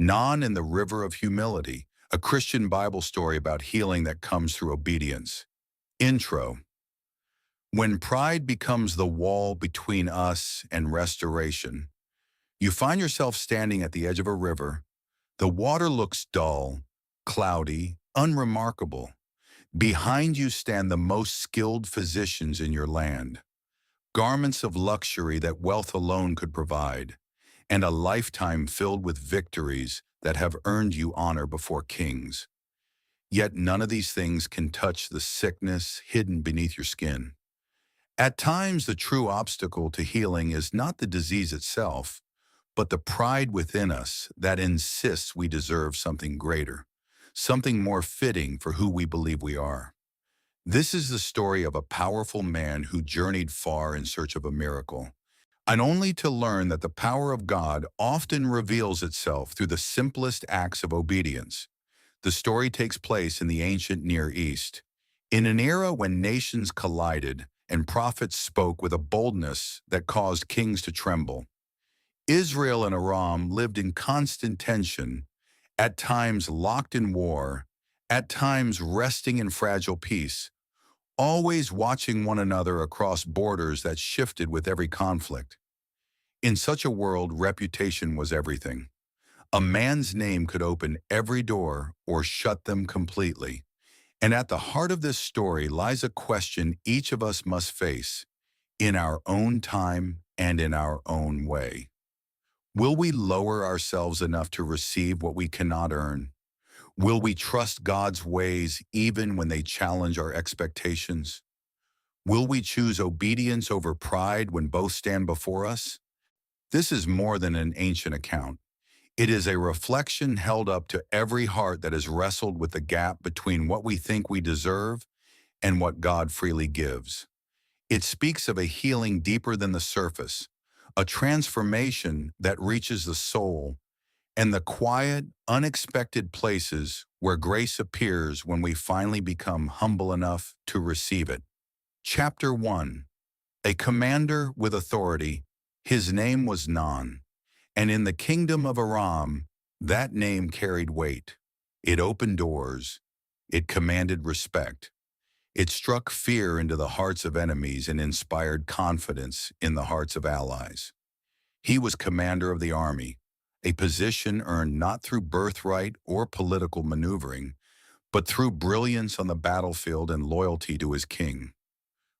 Non and the River of Humility, a Christian Bible story about healing that comes through obedience. Intro. When pride becomes the wall between us and restoration, you find yourself standing at the edge of a river. The water looks dull, cloudy, unremarkable. Behind you stand the most skilled physicians in your land, garments of luxury that wealth alone could provide, and a lifetime filled with victories that have earned you honor before kings. Yet none of these things can touch the sickness hidden beneath your skin. At times, the true obstacle to healing is not the disease itself, but the pride within us that insists we deserve something greater, something more fitting for who we believe we are. This is the story of a powerful man who journeyed far in search of a miracle, and only to learn that the power of God often reveals itself through the simplest acts of obedience. The story takes place in the ancient Near East, in an era when nations collided and prophets spoke with a boldness that caused kings to tremble. Israel and Aram lived in constant tension, at times locked in war, at times resting in fragile peace, always watching one another across borders that shifted with every conflict. In such a world, reputation was everything. A man's name could open every door or shut them completely. And at the heart of this story lies a question each of us must face, in our own time and in our own way. Will we lower ourselves enough to receive what we cannot earn? Will we trust God's ways even when they challenge our expectations? Will we choose obedience over pride when both stand before us? This is more than an ancient account. It is a reflection held up to every heart that has wrestled with the gap between what we think we deserve and what God freely gives. It speaks of a healing deeper than the surface, a transformation that reaches the soul, and the quiet, unexpected places where grace appears when we finally become humble enough to receive it. Chapter 1. A commander with authority. His name was Non. And in the kingdom of Aram, that name carried weight. It opened doors. It commanded respect. It struck fear into the hearts of enemies and inspired confidence in the hearts of allies. He was commander of the army, a position earned not through birthright or political maneuvering, but through brilliance on the battlefield and loyalty to his king.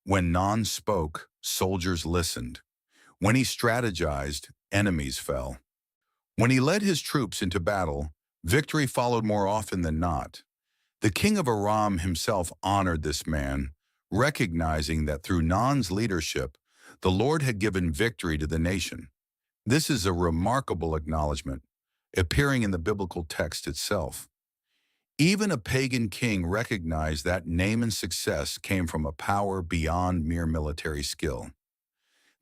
When Non spoke, soldiers listened. When he strategized, enemies fell. When he led his troops into battle, victory followed more often than not. The king of Aram himself honored this man, recognizing that through Non's leadership, the Lord had given victory to the nation. This is a remarkable acknowledgement, appearing in the biblical text itself. Even a pagan king recognized that Naaman's success came from a power beyond mere military skill.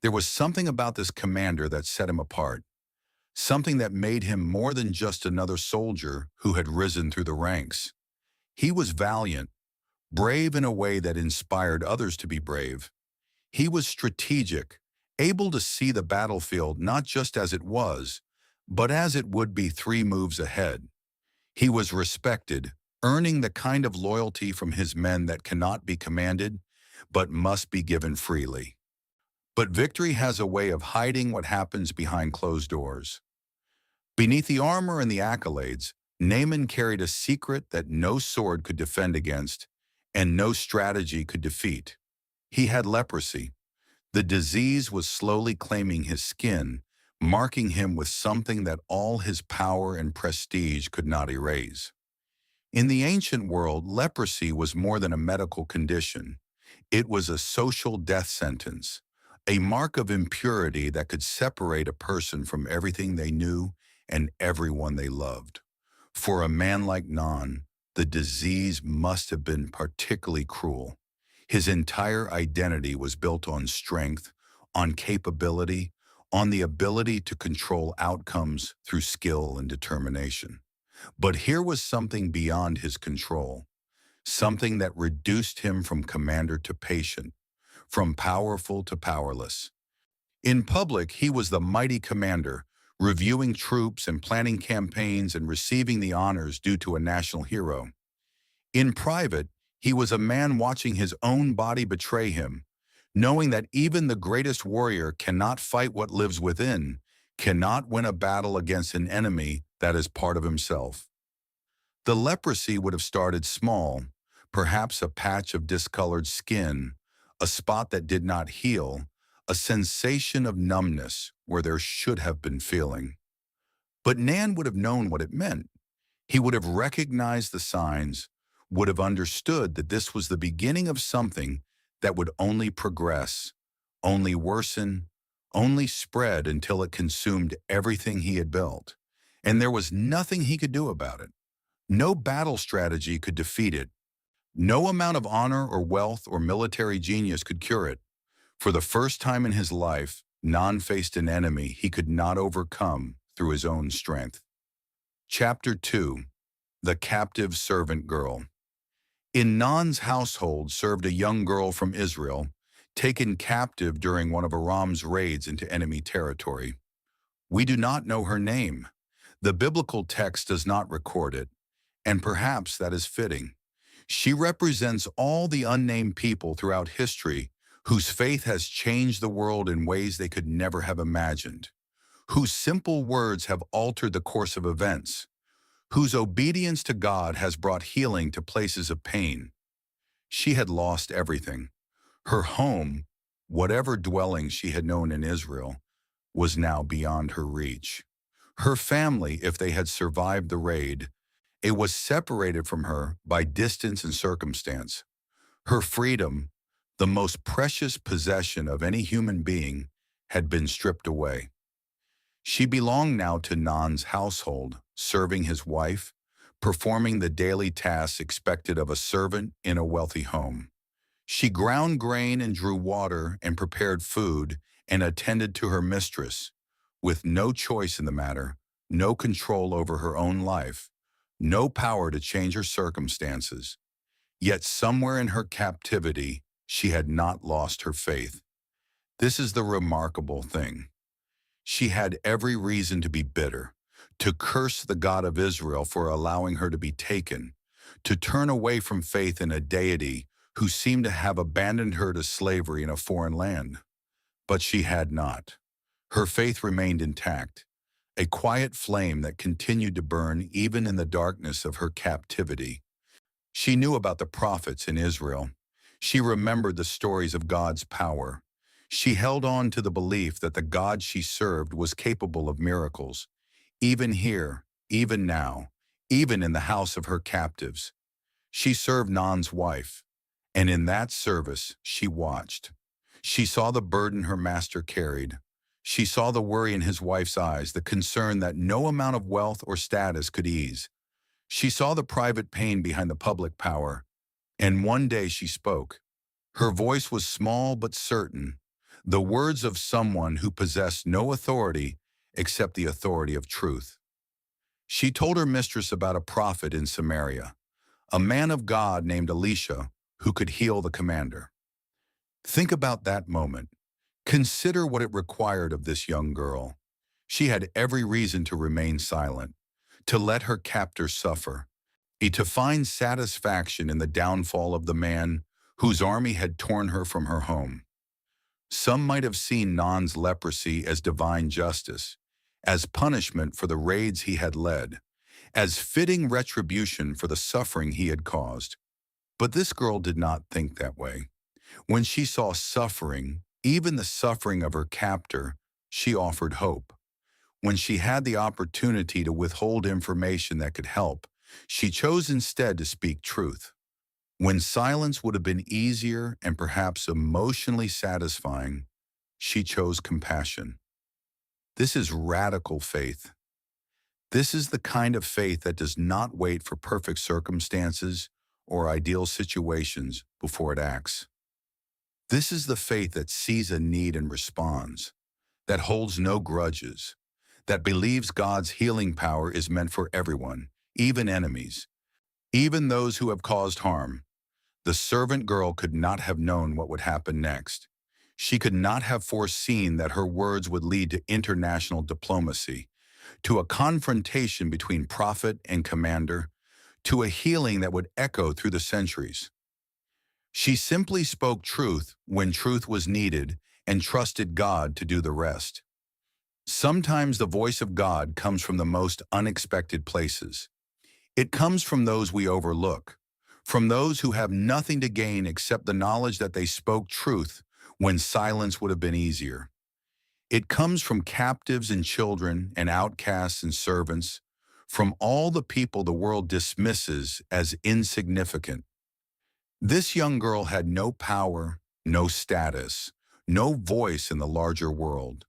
There was something about this commander that set him apart, something that made him more than just another soldier who had risen through the ranks. He was valiant, brave in a way that inspired others to be brave. He was strategic, able to see the battlefield not just as it was, but as it would be 3 moves ahead. He was respected, earning the kind of loyalty from his men that cannot be commanded, but must be given freely. But victory has a way of hiding what happens behind closed doors. Beneath the armor and the accolades, Naaman carried a secret that no sword could defend against and no strategy could defeat. He had leprosy. The disease was slowly claiming his skin, marking him with something that all his power and prestige could not erase. In the ancient world, leprosy was more than a medical condition. It was a social death sentence, a mark of impurity that could separate a person from everything they knew and everyone they loved. For a man like Non, the disease must have been particularly cruel. His entire identity was built on strength, on capability, on the ability to control outcomes through skill and determination. But here was something beyond his control, something that reduced him from commander to patient, from powerful to powerless. In public, he was the mighty commander, reviewing troops and planning campaigns and receiving the honors due to a national hero. In private, he was a man watching his own body betray him, knowing that even the greatest warrior cannot fight what lives within, cannot win a battle against an enemy that is part of himself. The leprosy would have started small, perhaps a patch of discolored skin, a spot that did not heal, a sensation of numbness where there should have been feeling. But Nan would have known what it meant. He would have recognized the signs, would have understood that this was the beginning of something that would only progress, only worsen, only spread until it consumed everything he had built. And there was nothing he could do about it. No battle strategy could defeat it. No amount of honor or wealth or military genius could cure it. For the first time in his life, Nan faced an enemy he could not overcome through his own strength. Chapter 2. The Captive Servant Girl. In Nan's household served a young girl from Israel, taken captive during one of Aram's raids into enemy territory. We do not know her name. The biblical text does not record it, and perhaps that is fitting. She represents all the unnamed people throughout history whose faith has changed the world in ways they could never have imagined, whose simple words have altered the course of events, whose obedience to God has brought healing to places of pain. She had lost everything. Her home, whatever dwelling she had known in Israel, was now beyond her reach. Her family, if they had survived the raid, it was separated from her by distance and circumstance. Her freedom, the most precious possession of any human being, had been stripped away. She belonged now to Nan's household, serving his wife, performing the daily tasks expected of a servant in a wealthy home. She ground grain and drew water and prepared food and attended to her mistress, with no choice in the matter, no control over her own life, no power to change her circumstances. Yet somewhere in her captivity, she had not lost her faith. This is the remarkable thing. She had every reason to be bitter, to curse the God of Israel for allowing her to be taken, to turn away from faith in a deity who seemed to have abandoned her to slavery in a foreign land. But she had not. Her faith remained intact, a quiet flame that continued to burn even in the darkness of her captivity. She knew about the prophets in Israel. She remembered the stories of God's power. She held on to the belief that the God she served was capable of miracles, even here, even now, even in the house of her captives. She served Nan's wife, and in that service she watched. She saw the burden her master carried. She saw the worry in his wife's eyes, the concern that no amount of wealth or status could ease. She saw the private pain behind the public power, and one day she spoke. Her voice was small but certain, the words of someone who possessed no authority except the authority of truth. She told her mistress about a prophet in Samaria, a man of God named Elisha who could heal the commander. Think about that moment. Consider what it required of this young girl. She had every reason to remain silent, to let her captor suffer, to find satisfaction in the downfall of the man whose army had torn her from her home. Some might have seen Nan's leprosy as divine justice, as punishment for the raids he had led, as fitting retribution for the suffering he had caused. But this girl did not think that way. When she saw suffering, even the suffering of her captor, she offered hope. When she had the opportunity to withhold information that could help, she chose instead to speak truth. When silence would have been easier and perhaps emotionally satisfying, she chose compassion. This is radical faith. This is the kind of faith that does not wait for perfect circumstances or ideal situations before it acts. This is the faith that sees a need and responds, that holds no grudges, that believes God's healing power is meant for everyone, even enemies, even those who have caused harm. The servant girl could not have known what would happen next. She could not have foreseen that her words would lead to international diplomacy, to a confrontation between prophet and commander, to a healing that would echo through the centuries. She simply spoke truth when truth was needed and trusted God to do the rest. Sometimes the voice of God comes from the most unexpected places. It comes from those we overlook, from those who have nothing to gain except the knowledge that they spoke truth when silence would have been easier. It comes from captives and children and outcasts and servants, from all the people the world dismisses as insignificant. This young girl had no power, no status, no voice in the larger world,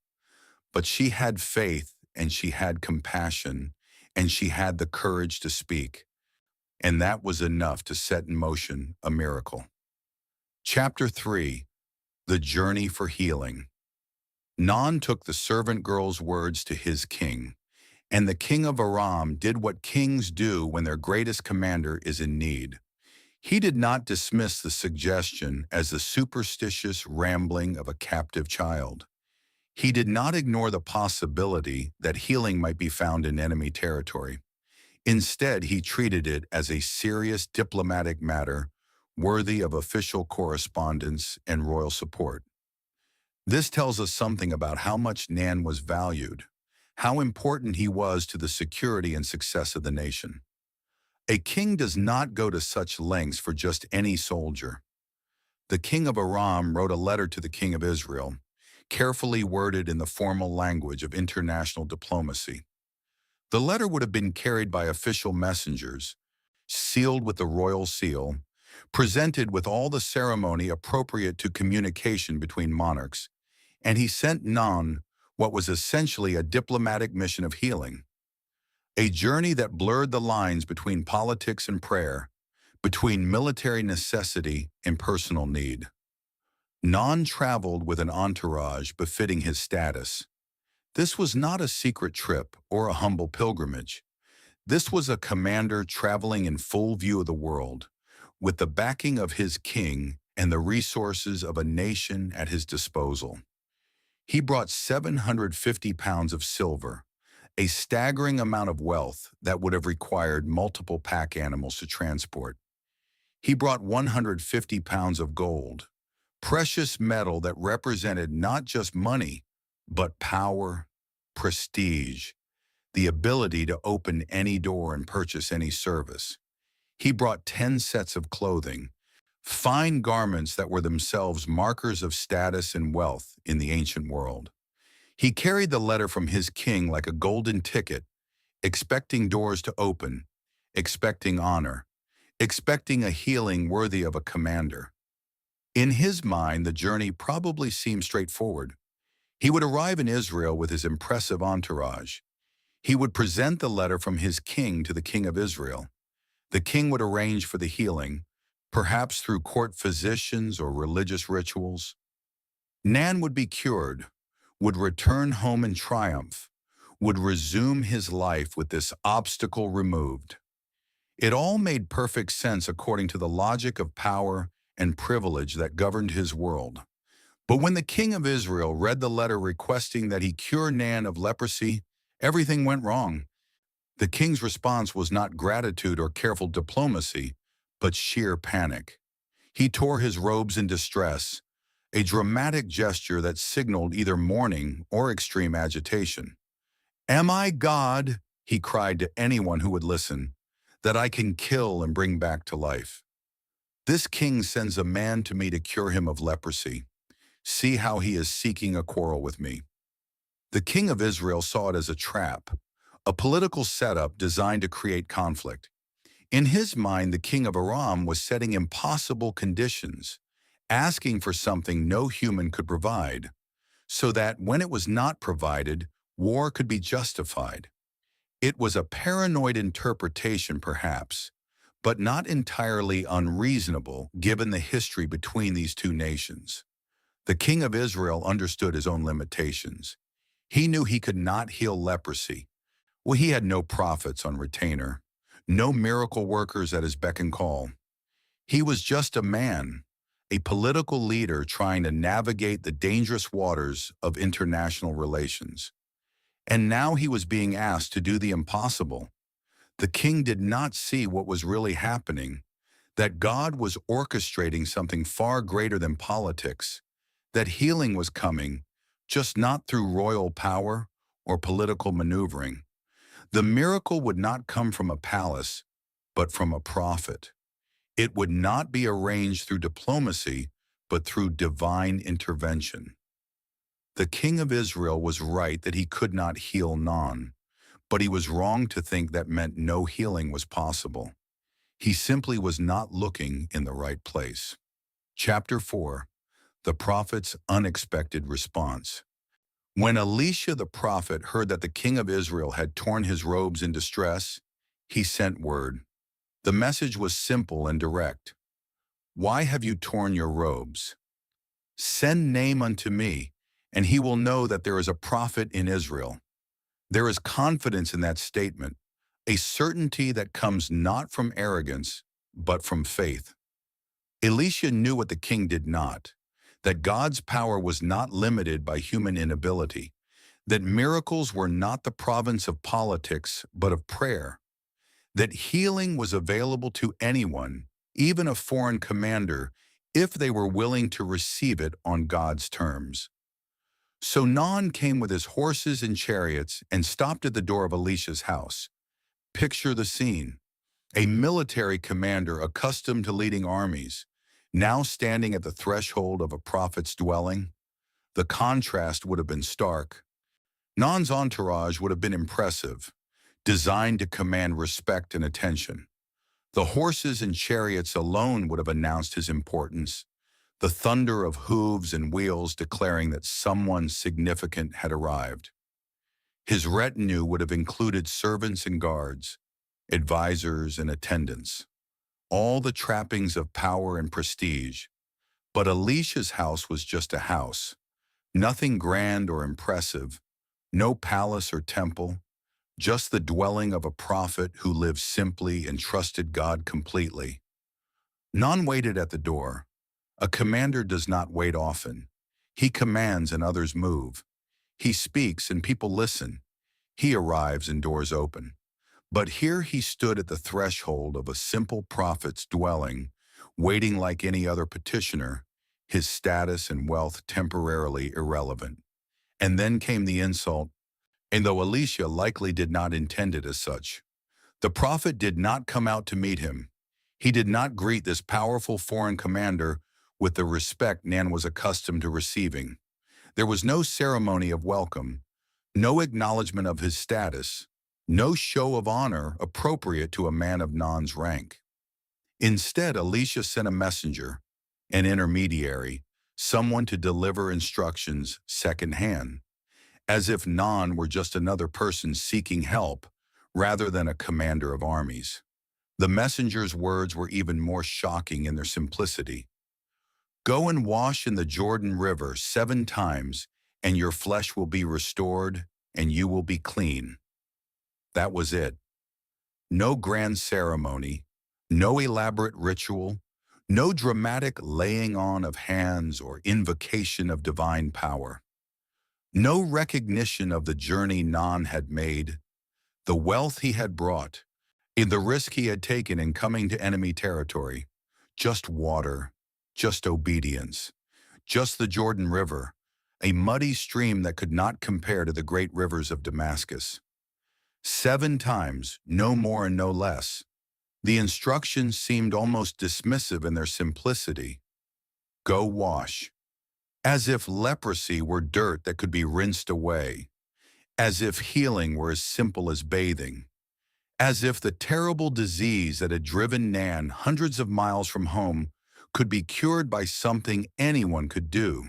but she had faith and she had compassion and she had the courage to speak, and that was enough to set in motion a miracle. Chapter 3: The Journey for Healing. Non took the servant girl's words to his king, and the king of Aram did what kings do when their greatest commander is in need. He did not dismiss the suggestion as the superstitious rambling of a captive child. He did not ignore the possibility that healing might be found in enemy territory. Instead, he treated it as a serious diplomatic matter worthy of official correspondence and royal support. This tells us something about how much Nan was valued, how important he was to the security and success of the nation. A king does not go to such lengths for just any soldier. The king of Aram wrote a letter to the king of Israel, carefully worded in the formal language of international diplomacy. The letter would have been carried by official messengers, sealed with the royal seal, presented with all the ceremony appropriate to communication between monarchs, and he sent Non what was essentially a diplomatic mission of healing, a journey that blurred the lines between politics and prayer, between military necessity and personal need. Non traveled with an entourage befitting his status. This was not a secret trip or a humble pilgrimage. This was a commander traveling in full view of the world, with the backing of his king and the resources of a nation at his disposal. He brought 750 pounds of silver, a staggering amount of wealth that would have required multiple pack animals to transport. He brought 150 pounds of gold, precious metal that represented not just money, but power, prestige, the ability to open any door and purchase any service. He brought 10 sets of clothing, fine garments that were themselves markers of status and wealth in the ancient world. He carried the letter from his king like a golden ticket, expecting doors to open, expecting honor, expecting a healing worthy of a commander. In his mind, the journey probably seemed straightforward. He would arrive in Israel with his impressive entourage. He would present the letter from his king to the king of Israel. The king would arrange for the healing, perhaps through court physicians or religious rituals. Nan would be cured, would return home in triumph, would resume his life with this obstacle removed. It all made perfect sense according to the logic of power and privilege that governed his world. But when the king of Israel read the letter requesting that he cure Nan of leprosy, everything went wrong. The king's response was not gratitude or careful diplomacy, but sheer panic. He tore his robes in distress, a dramatic gesture that signaled either mourning or extreme agitation. "Am I God," he cried to anyone who would listen, "that I can kill and bring back to life? This king sends a man to me to cure him of leprosy. See how he is seeking a quarrel with me." The king of Israel saw it as a trap, a political setup designed to create conflict. In his mind, the king of Aram was setting impossible conditions, asking for something no human could provide, so that when it was not provided, war could be justified. It was a paranoid interpretation, perhaps, but not entirely unreasonable given the history between these two nations. The king of Israel understood his own limitations. He knew he could not heal leprosy. Well, he had no prophets on retainer, no miracle workers at his beck and call. He was just a man, a political leader trying to navigate the dangerous waters of international relations. And now he was being asked to do the impossible. The king did not see what was really happening, that God was orchestrating something far greater than politics, that healing was coming, just not through royal power or political maneuvering. The miracle would not come from a palace, but from a prophet. It would not be arranged through diplomacy, but through divine intervention. The king of Israel was right that he could not heal Non, but he was wrong to think that meant no healing was possible. He simply was not looking in the right place. Chapter 4. The prophet's unexpected response. When Elisha the prophet heard that the king of Israel had torn his robes in distress, he sent word. The message was simple and direct. Why have you torn your robes? Send Naaman unto me, and he will know that there is a prophet in Israel. There is confidence in that statement, a certainty that comes not from arrogance, but from faith. Elisha knew what the king did not, that God's power was not limited by human inability, that miracles were not the province of politics, but of prayer, that healing was available to anyone, even a foreign commander, if they were willing to receive it on God's terms. So Non came with his horses and chariots and stopped at the door of Elisha's house. Picture the scene. A military commander accustomed to leading armies, now standing at the threshold of a prophet's dwelling. The contrast would have been stark. Non's entourage would have been impressive, designed to command respect and attention. The horses and chariots alone would have announced his importance, the thunder of hooves and wheels declaring that someone significant had arrived. His retinue would have included servants and guards, advisors and attendants, all the trappings of power and prestige. But Elisha's house was just a house, nothing grand or impressive, no palace or temple, just the dwelling of a prophet who lived simply and trusted God completely. Non waited at the door. A commander does not wait often. He commands and others move. He speaks and people listen. He arrives and doors open. But here he stood at the threshold of a simple prophet's dwelling, waiting like any other petitioner, his status and wealth temporarily irrelevant. And then came the insult, and though Elisha likely did not intend it as such, the prophet did not come out to meet him. He did not greet this powerful foreign commander with the respect Nan was accustomed to receiving. There was no ceremony of welcome, no acknowledgement of his status, no show of honor appropriate to a man of Nan's rank. Instead, Elisha sent a messenger, an intermediary, someone to deliver instructions secondhand, as if Nan were just another person seeking help rather than a commander of armies. The messenger's words were even more shocking in their simplicity. Go and wash in the Jordan River 7 times, and your flesh will be restored, and you will be clean. That was it. No grand ceremony, no elaborate ritual, no dramatic laying on of hands or invocation of divine power. No recognition of the journey Nan had made, the wealth he had brought, in the risk he had taken in coming to enemy territory. Just water, just obedience, just the Jordan River, a muddy stream that could not compare to the great rivers of Damascus. 7 times, no more and no less. The instructions seemed almost dismissive in their simplicity. Go wash. As if leprosy were dirt that could be rinsed away. As if healing were as simple as bathing. As if the terrible disease that had driven Nan hundreds of miles from home could be cured by something anyone could do.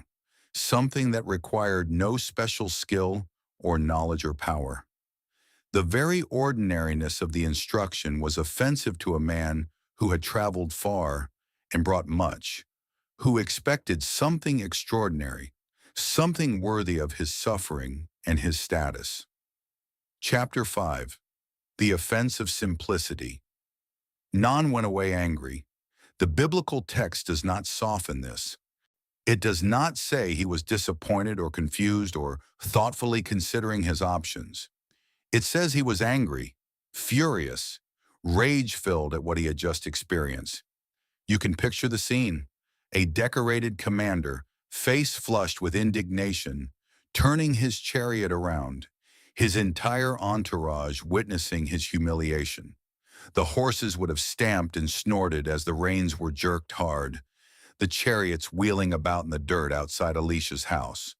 Something that required no special skill or knowledge or power. The very ordinariness of the instruction was offensive to a man who had traveled far and brought much, who expected something extraordinary, something worthy of his suffering and his status. Chapter 5. The Offense of Simplicity. Non went away angry. The biblical text does not soften this. It does not say he was disappointed or confused or thoughtfully considering his options. It says he was angry, furious, rage-filled at what he had just experienced. You can picture the scene. A decorated commander, face flushed with indignation, turning his chariot around, his entire entourage witnessing his humiliation. The horses would have stamped and snorted as the reins were jerked hard, the chariots wheeling about in the dirt outside Alicia's house,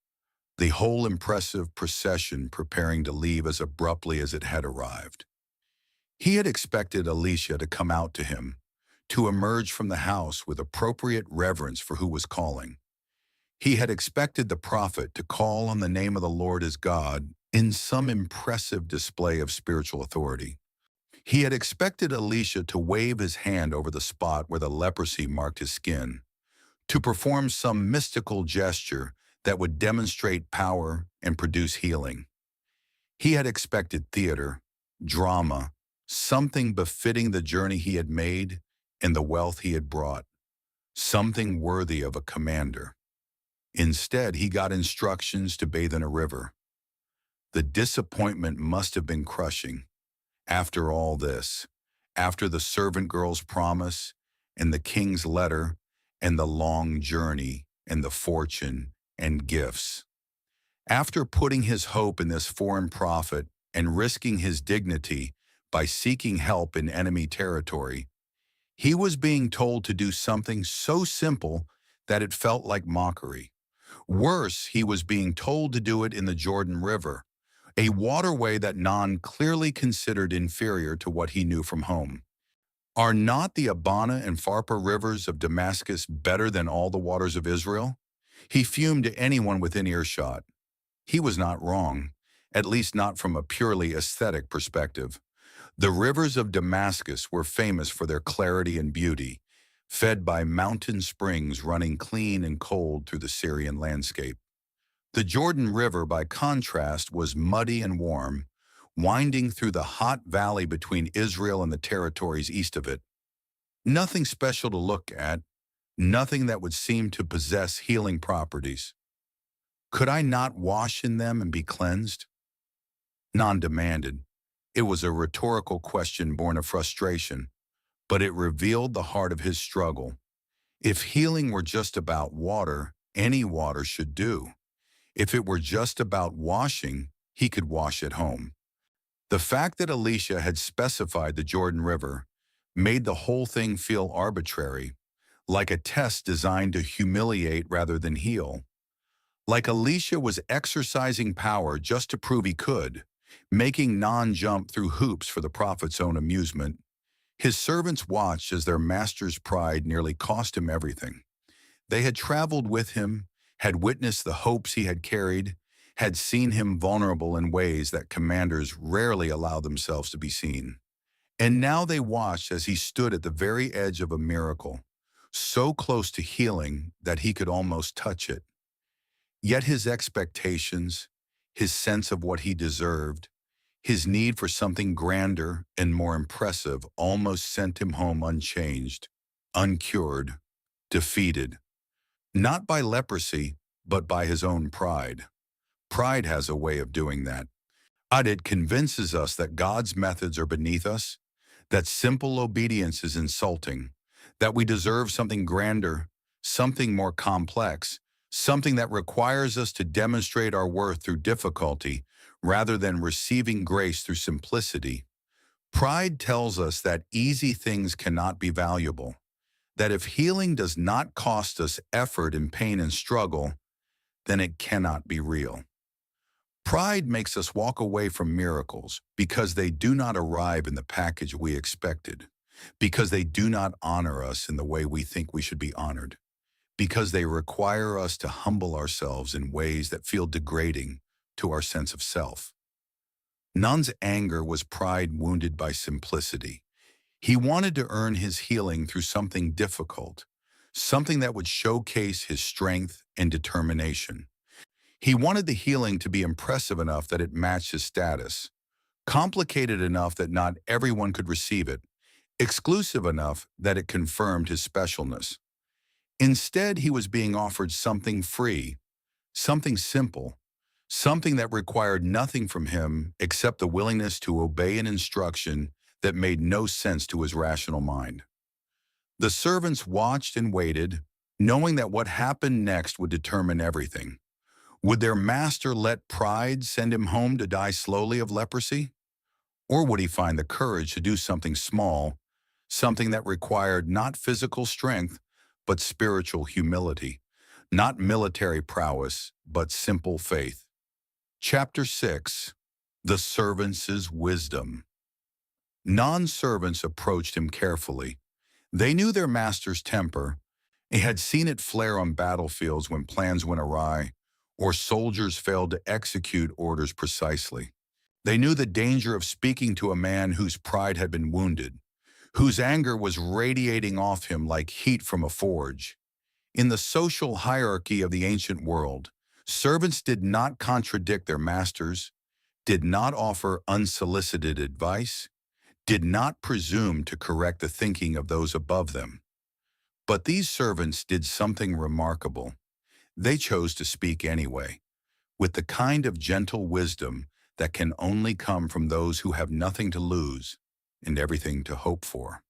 the whole impressive procession preparing to leave as abruptly as it had arrived. He had expected Alicia to come out to him, to emerge from the house with appropriate reverence for who was calling. He had expected the prophet to call on the name of the Lord as God in some impressive display of spiritual authority. He had expected Alicia to wave his hand over the spot where the leprosy marked his skin, to perform some mystical gesture that would demonstrate power and produce healing. He had expected theater, drama, something befitting the journey he had made and the wealth he had brought, something worthy of a commander. Instead, he got instructions to bathe in a river. The disappointment must have been crushing. After all this, after the servant girl's promise and the king's letter and the long journey and the fortune and gifts, after putting his hope in this foreign prophet and risking his dignity by seeking help in enemy territory, he was being told to do something so simple that it felt like mockery. Worse, he was being told to do it in the Jordan River, a waterway that Non clearly considered inferior to what he knew from home. Are not the Abana and Pharpar rivers of Damascus better than all the waters of Israel? He fumed to anyone within earshot. He was not wrong, at least not from a purely aesthetic perspective. The rivers of Damascus were famous for their clarity and beauty, fed by mountain springs running clean and cold through the Syrian landscape. The Jordan River, by contrast, was muddy and warm, winding through the hot valley between Israel and the territories east of it. Nothing special to look at, nothing that would seem to possess healing properties. Could I not wash in them and be cleansed? Non demanded. It was a rhetorical question born of frustration, but it revealed the heart of his struggle. If healing were just about water, any water should do. If it were just about washing, he could wash at home. The fact that Alicia had specified the Jordan River made the whole thing feel arbitrary, like a test designed to humiliate rather than heal. Like Alicia was exercising power just to prove he could, making Non jump through hoops for the prophet's own amusement. His servants watched as their master's pride nearly cost him everything. They had traveled with him, had witnessed the hopes he had carried, had seen him vulnerable in ways that commanders rarely allow themselves to be seen. And now they watched as he stood at the very edge of a miracle, so close to healing that he could almost touch it. Yet his expectations, his sense of what he deserved, his need for something grander and more impressive almost sent him home unchanged, uncured, defeated. Not by leprosy, but by his own pride. Pride has a way of doing that. It convinces us that God's methods are beneath us, that simple obedience is insulting, that we deserve something grander, something more complex, something that requires us to demonstrate our worth through difficulty rather than receiving grace through simplicity. Pride tells us that easy things cannot be valuable, that if healing does not cost us effort and pain and struggle, then it cannot be real. Pride makes us walk away from miracles because they do not arrive in the package we expected, because they do not honor us in the way we think we should be honored, because they require us to humble ourselves in ways that feel degrading to our sense of self. Nun's anger was pride wounded by simplicity. He wanted to earn his healing through something difficult, something that would showcase his strength and determination. He wanted the healing to be impressive enough that it matched his status, complicated enough that not everyone could receive it, exclusive enough that it confirmed his specialness. Instead, he was being offered something free, something simple, something that required nothing from him except the willingness to obey an instruction that made no sense to his rational mind. The servants watched and waited, knowing that what happened next would determine everything. Would their master let pride send him home to die slowly of leprosy? Or would he find the courage to do something small, something that required not physical strength, but spiritual humility, not military prowess, but simple faith? Chapter 6. The Servants' Wisdom. Non-servants approached him carefully. They knew their master's temper. They had seen it flare on battlefields when plans went awry, or soldiers failed to execute orders precisely. They knew the danger of speaking to a man whose pride had been wounded, whose anger was radiating off him like heat from a forge. In the social hierarchy of the ancient world, servants did not contradict their masters, did not offer unsolicited advice, did not presume to correct the thinking of those above them. But these servants did something remarkable. They chose to speak anyway, with the kind of gentle wisdom that can only come from those who have nothing to lose and everything to hope for.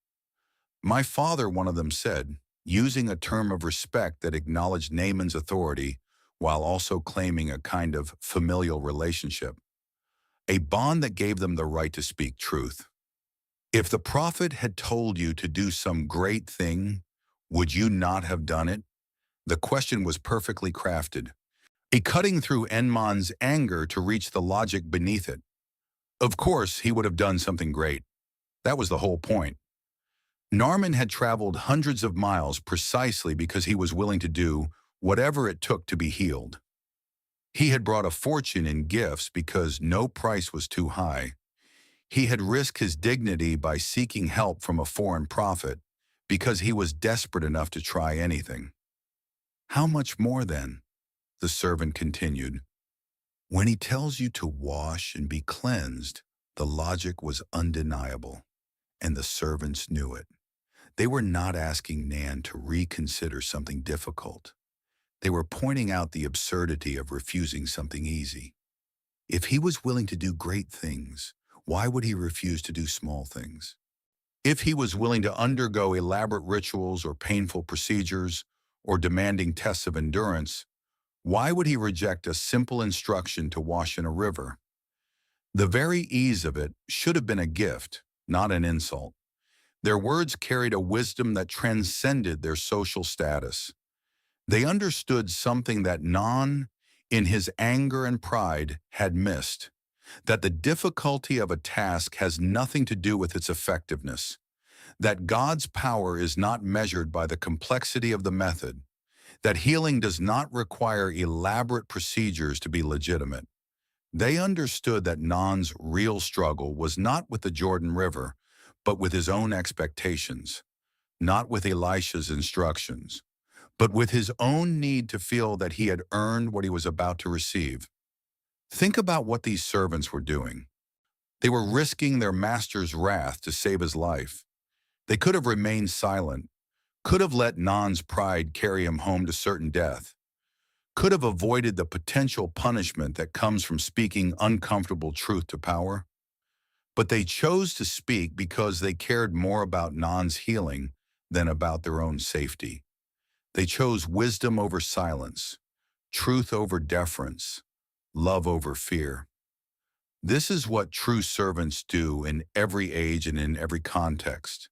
My father, one of them said, using a term of respect that acknowledged Naaman's authority while also claiming a kind of familial relationship, a bond that gave them the right to speak truth. If the prophet had told you to do some great thing, would you not have done it? The question was perfectly crafted, a cutting through Enmon's anger to reach the logic beneath it. Of course, he would have done something great. That was the whole point. Naaman had traveled hundreds of miles precisely because he was willing to do whatever it took to be healed. He had brought a fortune in gifts because no price was too high. He had risked his dignity by seeking help from a foreign prophet because he was desperate enough to try anything. How much more then? The servant continued. When he tells you to wash and be cleansed, the logic was undeniable, and the servants knew it. They were not asking Nan to reconsider something difficult. They were pointing out the absurdity of refusing something easy. If he was willing to do great things, why would he refuse to do small things? If he was willing to undergo elaborate rituals or painful procedures or demanding tests of endurance, why would he reject a simple instruction to wash in a river? The very ease of it should have been a gift, not an insult. Their words carried a wisdom that transcended their social status. They understood something that Nan, in his anger and pride, had missed, that the difficulty of a task has nothing to do with its effectiveness, that God's power is not measured by the complexity of the method, that healing does not require elaborate procedures to be legitimate. They understood that Nan's real struggle was not with the Jordan River, but with his own expectations, not with Elisha's instructions, but with his own need to feel that he had earned what he was about to receive. Think about what these servants were doing. They were risking their master's wrath to save his life. They could have remained silent, could have let Nan's pride carry him home to certain death, could have avoided the potential punishment that comes from speaking uncomfortable truth to power. But they chose to speak because they cared more about Nan's healing than about their own safety. They chose wisdom over silence, truth over deference, love over fear. This is what true servants do in every age and in every context.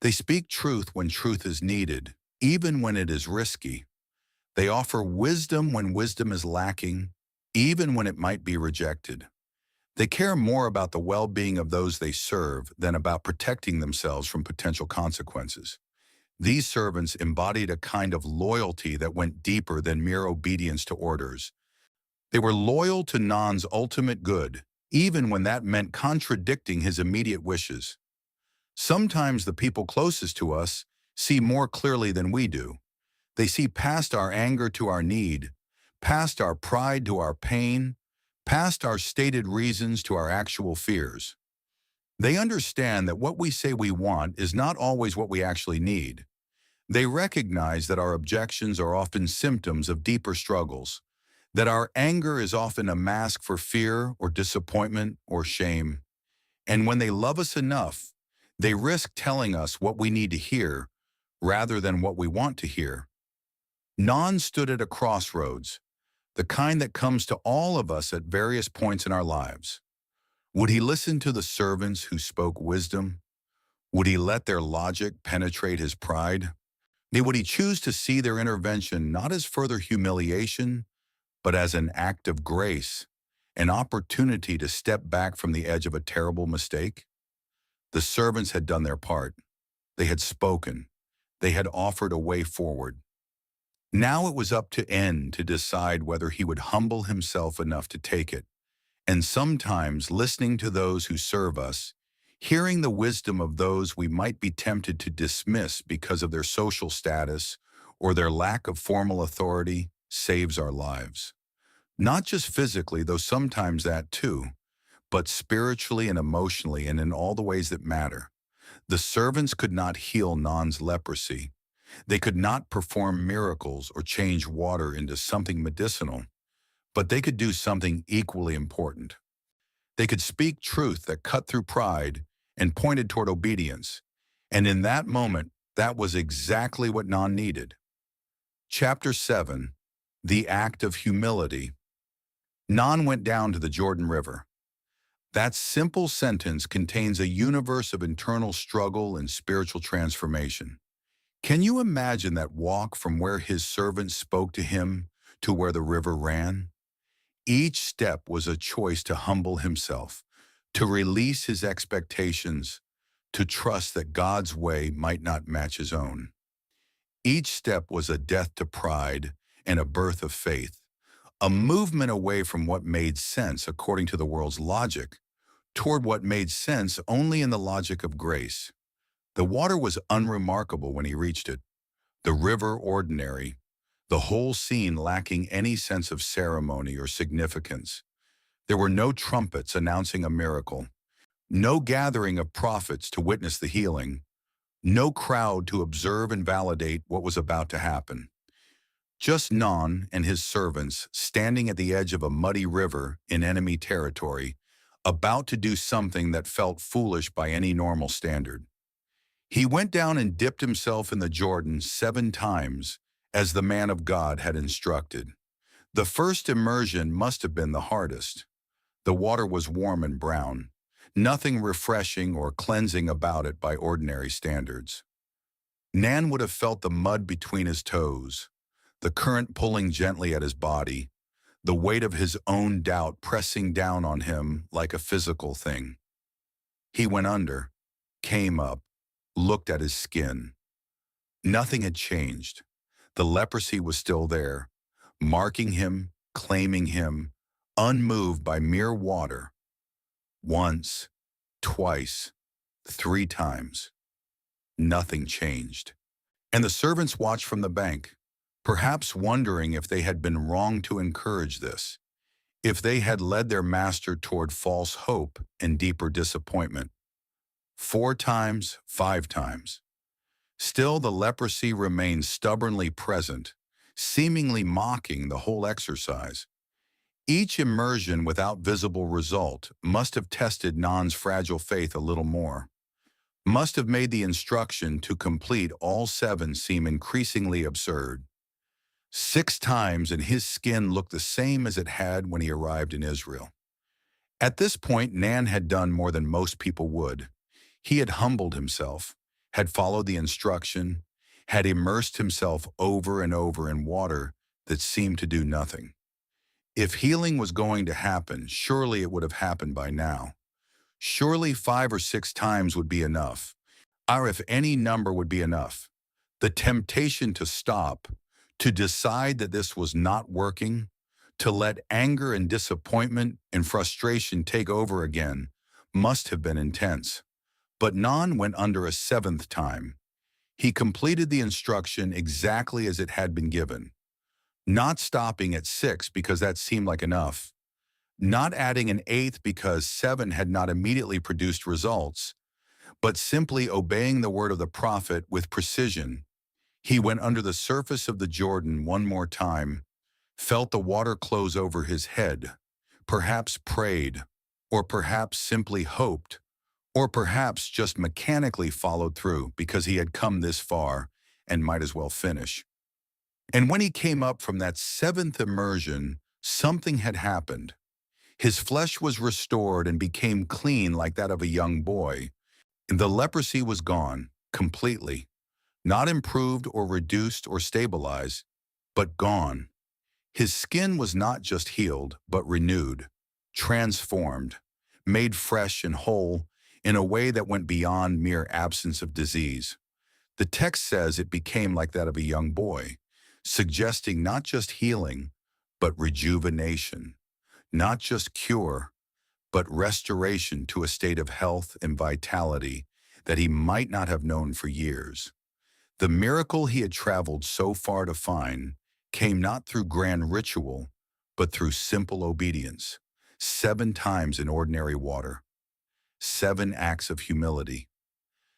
They speak truth when truth is needed, even when it is risky. They offer wisdom when wisdom is lacking, even when it might be rejected. They care more about the well-being of those they serve than about protecting themselves from potential consequences. These servants embodied a kind of loyalty that went deeper than mere obedience to orders. They were loyal to Nan's ultimate good, even when that meant contradicting his immediate wishes. Sometimes the people closest to us see more clearly than we do. They see past our anger to our need, past our pride to our pain, past our stated reasons to our actual fears. They understand that what we say we want is not always what we actually need. They recognize that our objections are often symptoms of deeper struggles, that our anger is often a mask for fear or disappointment or shame. And when they love us enough, they risk telling us what we need to hear rather than what we want to hear. Non stood at a crossroads, the kind that comes to all of us at various points in our lives. Would he listen to the servants who spoke wisdom? Would he let their logic penetrate his pride? Would he choose to see their intervention not as further humiliation, but as an act of grace, an opportunity to step back from the edge of a terrible mistake? The servants had done their part. They had spoken. They had offered a way forward. Now it was up to N to decide whether he would humble himself enough to take it. And sometimes listening to those who serve us, hearing the wisdom of those we might be tempted to dismiss because of their social status or their lack of formal authority, saves our lives. Not just physically, though sometimes that too, but spiritually and emotionally and in all the ways that matter. The servants could not heal Non's leprosy. They could not perform miracles or change water into something medicinal, but they could do something equally important. They could speak truth that cut through pride and pointed toward obedience. And in that moment, that was exactly what Non needed. Chapter 7, The Act of Humility. Non went down to the Jordan River. That simple sentence contains a universe of internal struggle and spiritual transformation. Can you imagine that walk from where his servants spoke to him to where the river ran? Each step was a choice to humble himself, to release his expectations, to trust that God's way might not match his own. Each step was a death to pride and a birth of faith, a movement away from what made sense according to the world's logic, toward what made sense only in the logic of grace. The water was unremarkable when he reached it, the river ordinary, the whole scene lacking any sense of ceremony or significance. There were no trumpets announcing a miracle, no gathering of prophets to witness the healing, no crowd to observe and validate what was about to happen. Just Non and his servants standing at the edge of a muddy river in enemy territory, about to do something that felt foolish by any normal standard. He went down and dipped himself in the Jordan 7 times, as the man of God had instructed. The first immersion must have been the hardest. The water was warm and brown, nothing refreshing or cleansing about it by ordinary standards. Nan would have felt the mud between his toes, the current pulling gently at his body, the weight of his own doubt pressing down on him like a physical thing. He went under, came up, looked at his skin. Nothing had changed. The leprosy was still there, marking him, claiming him, unmoved by mere water. Once, twice, 3 times. Nothing changed. And the servants watched from the bank, perhaps wondering if they had been wrong to encourage this, if they had led their master toward false hope and deeper disappointment. 4 times, 5 times. Still, the leprosy remained stubbornly present, seemingly mocking the whole exercise. Each immersion without visible result must have tested Non's fragile faith a little more, must have made the instruction to complete all 7 seem increasingly absurd. 6 times and his skin looked the same as it had when he arrived in Israel. At this point, Nan had done more than most people would. He had humbled himself, had followed the instruction, had immersed himself over and over in water that seemed to do nothing. If healing was going to happen, surely it would have happened by now. Surely 5 or 6 times would be enough, or if any number would be enough. The temptation to stop, to decide that this was not working, to let anger and disappointment and frustration take over again, must have been intense. But Non went under a 7th time. He completed the instruction exactly as it had been given, not stopping at 6 because that seemed like enough, not adding an eighth because 7 had not immediately produced results, but simply obeying the word of the prophet with precision. He went under the surface of the Jordan one more time, felt the water close over his head, perhaps prayed, or perhaps simply hoped, or perhaps just mechanically followed through because he had come this far and might as well finish. And when he came up from that seventh immersion, something had happened. His flesh was restored and became clean like that of a young boy. And the leprosy was gone, completely, not improved or reduced or stabilized, but gone. His skin was not just healed, but renewed, transformed, made fresh and whole in a way that went beyond mere absence of disease. The text says it became like that of a young boy, suggesting not just healing, but rejuvenation, not just cure, but restoration to a state of health and vitality that he might not have known for years. The miracle he had traveled so far to find came not through grand ritual, but through simple obedience, 7 times in ordinary water, 7 acts of humility,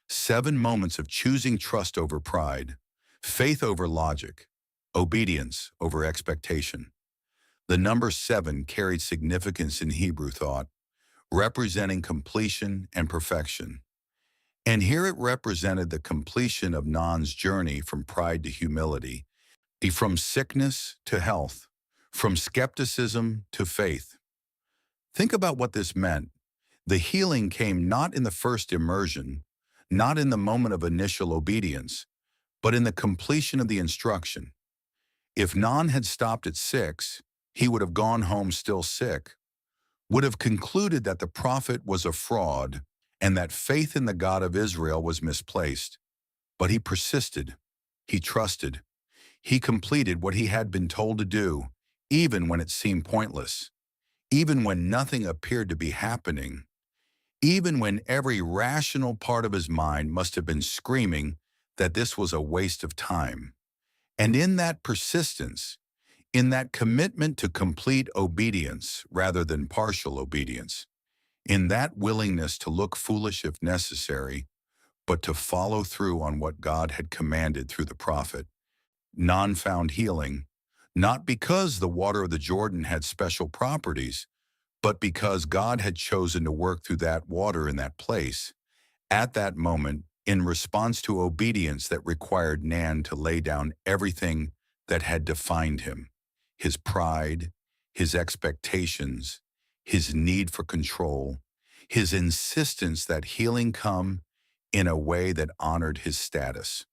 7 moments of choosing trust over pride, faith over logic, obedience over expectation. The number 7 carried significance in Hebrew thought, representing completion and perfection. And here it represented the completion of Non's journey from pride to humility, from sickness to health, from skepticism to faith. Think about what this meant. The healing came not in the first immersion, not in the moment of initial obedience, but in the completion of the instruction. If Non had stopped at 6, he would have gone home still sick, would have concluded that the prophet was a fraud and that faith in the God of Israel was misplaced. But he persisted. He trusted. He completed what he had been told to do, even when it seemed pointless, even when nothing appeared to be happening, even when every rational part of his mind must have been screaming that this was a waste of time. And in that persistence, in that commitment to complete obedience rather than partial obedience, in that willingness to look foolish if necessary, but to follow through on what God had commanded through the prophet, Non found healing, not because the water of the Jordan had special properties, but because God had chosen to work through that water in that place, at that moment, in response to obedience that required Nan to lay down everything that had defined him, his pride, his expectations, his need for control, his insistence that healing come in a way that honored his status.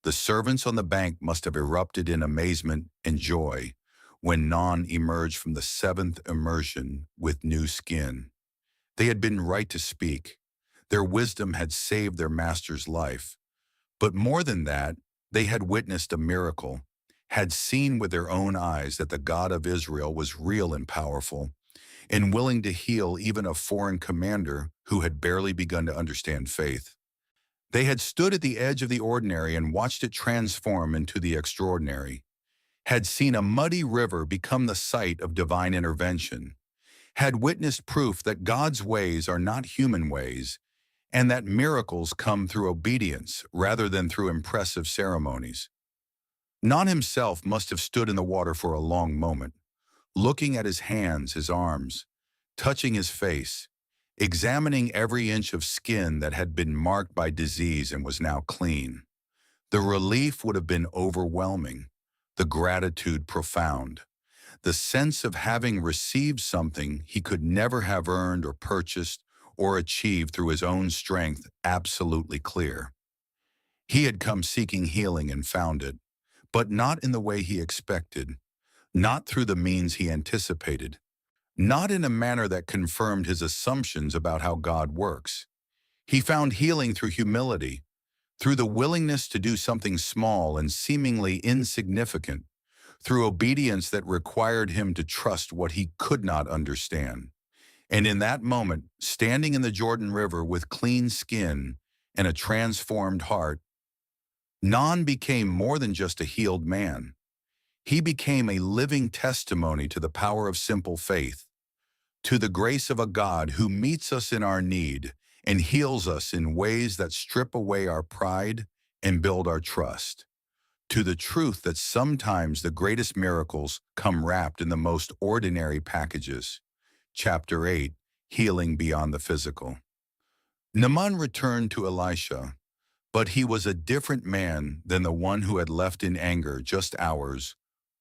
The servants on the bank must have erupted in amazement and joy when Non emerged from the 7th immersion with new skin. They had been right to speak. Their wisdom had saved their master's life. But more than that, they had witnessed a miracle, had seen with their own eyes that the God of Israel was real and powerful, and willing to heal even a foreign commander who had barely begun to understand faith. They had stood at the edge of the ordinary and watched it transform into the extraordinary, had seen a muddy river become the site of divine intervention, had witnessed proof that God's ways are not human ways, and that miracles come through obedience rather than through impressive ceremonies. Non himself must have stood in the water for a long moment, looking at his hands, his arms, touching his face, examining every inch of skin that had been marked by disease and was now clean. The relief would have been overwhelming, the gratitude profound, the sense of having received something he could never have earned or purchased or achieved through his own strength absolutely clear. He had come seeking healing and found it, but not in the way he expected, not through the means he anticipated, not in a manner that confirmed his assumptions about how God works. He found healing through humility, through the willingness to do something small and seemingly insignificant, through obedience that required him to trust what he could not understand. And in that moment, standing in the Jordan River with clean skin and a transformed heart, Non became more than just a healed man. He became a living testimony to the power of simple faith, to the grace of a God who meets us in our need and heals us in ways that strip away our pride and build our trust, to the truth that sometimes the greatest miracles come wrapped in the most ordinary packages. Chapter 8, Healing Beyond the Physical. Naaman returned to Elisha, but he was a different man than the one who had left in anger just hours,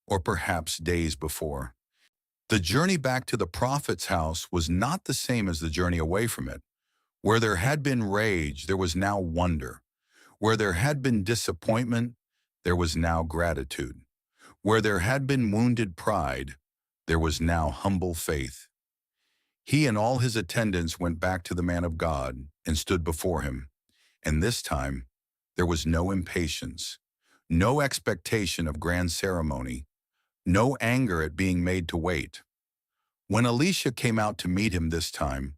or perhaps days before. The journey back to the prophet's house was not the same as the journey away from it. Where there had been rage, there was now wonder. Where there had been disappointment, there was now gratitude. Where there had been wounded pride, there was now humble faith. He and all his attendants went back to the man of God and stood before him. And this time, there was no impatience, no expectation of grand ceremony, no anger at being made to wait. When Elisha came out to meet him this time,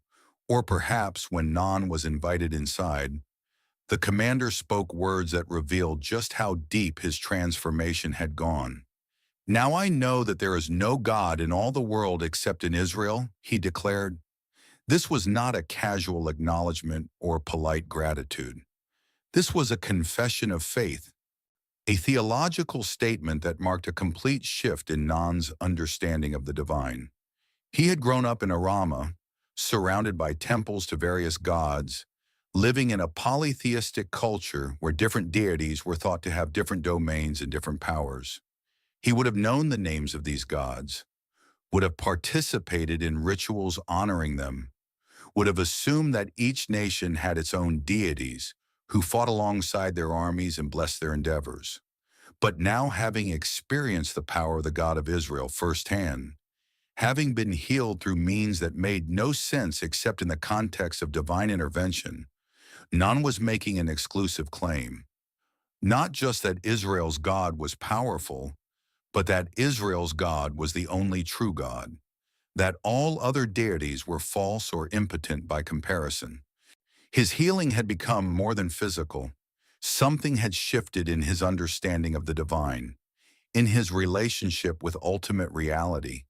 or perhaps when Naaman was invited inside, the commander spoke words that revealed just how deep his transformation had gone. "Now I know that there is no God in all the world except in Israel," he declared. This was not a casual acknowledgement or polite gratitude. This was a confession of faith, a theological statement that marked a complete shift in Naaman's understanding of the divine. He had grown up in Arama, surrounded by temples to various gods, living in a polytheistic culture where different deities were thought to have different domains and different powers. He would have known the names of these gods, would have participated in rituals honoring them, would have assumed that each nation had its own deities who fought alongside their armies and blessed their endeavors. But now, having experienced the power of the God of Israel firsthand, having been healed through means that made no sense except in the context of divine intervention, Naaman was making an exclusive claim. Not just that Israel's God was powerful, but that Israel's God was the only true God, that all other deities were false or impotent by comparison. His healing had become more than physical. Something had shifted in his understanding of the divine, in his relationship with ultimate reality,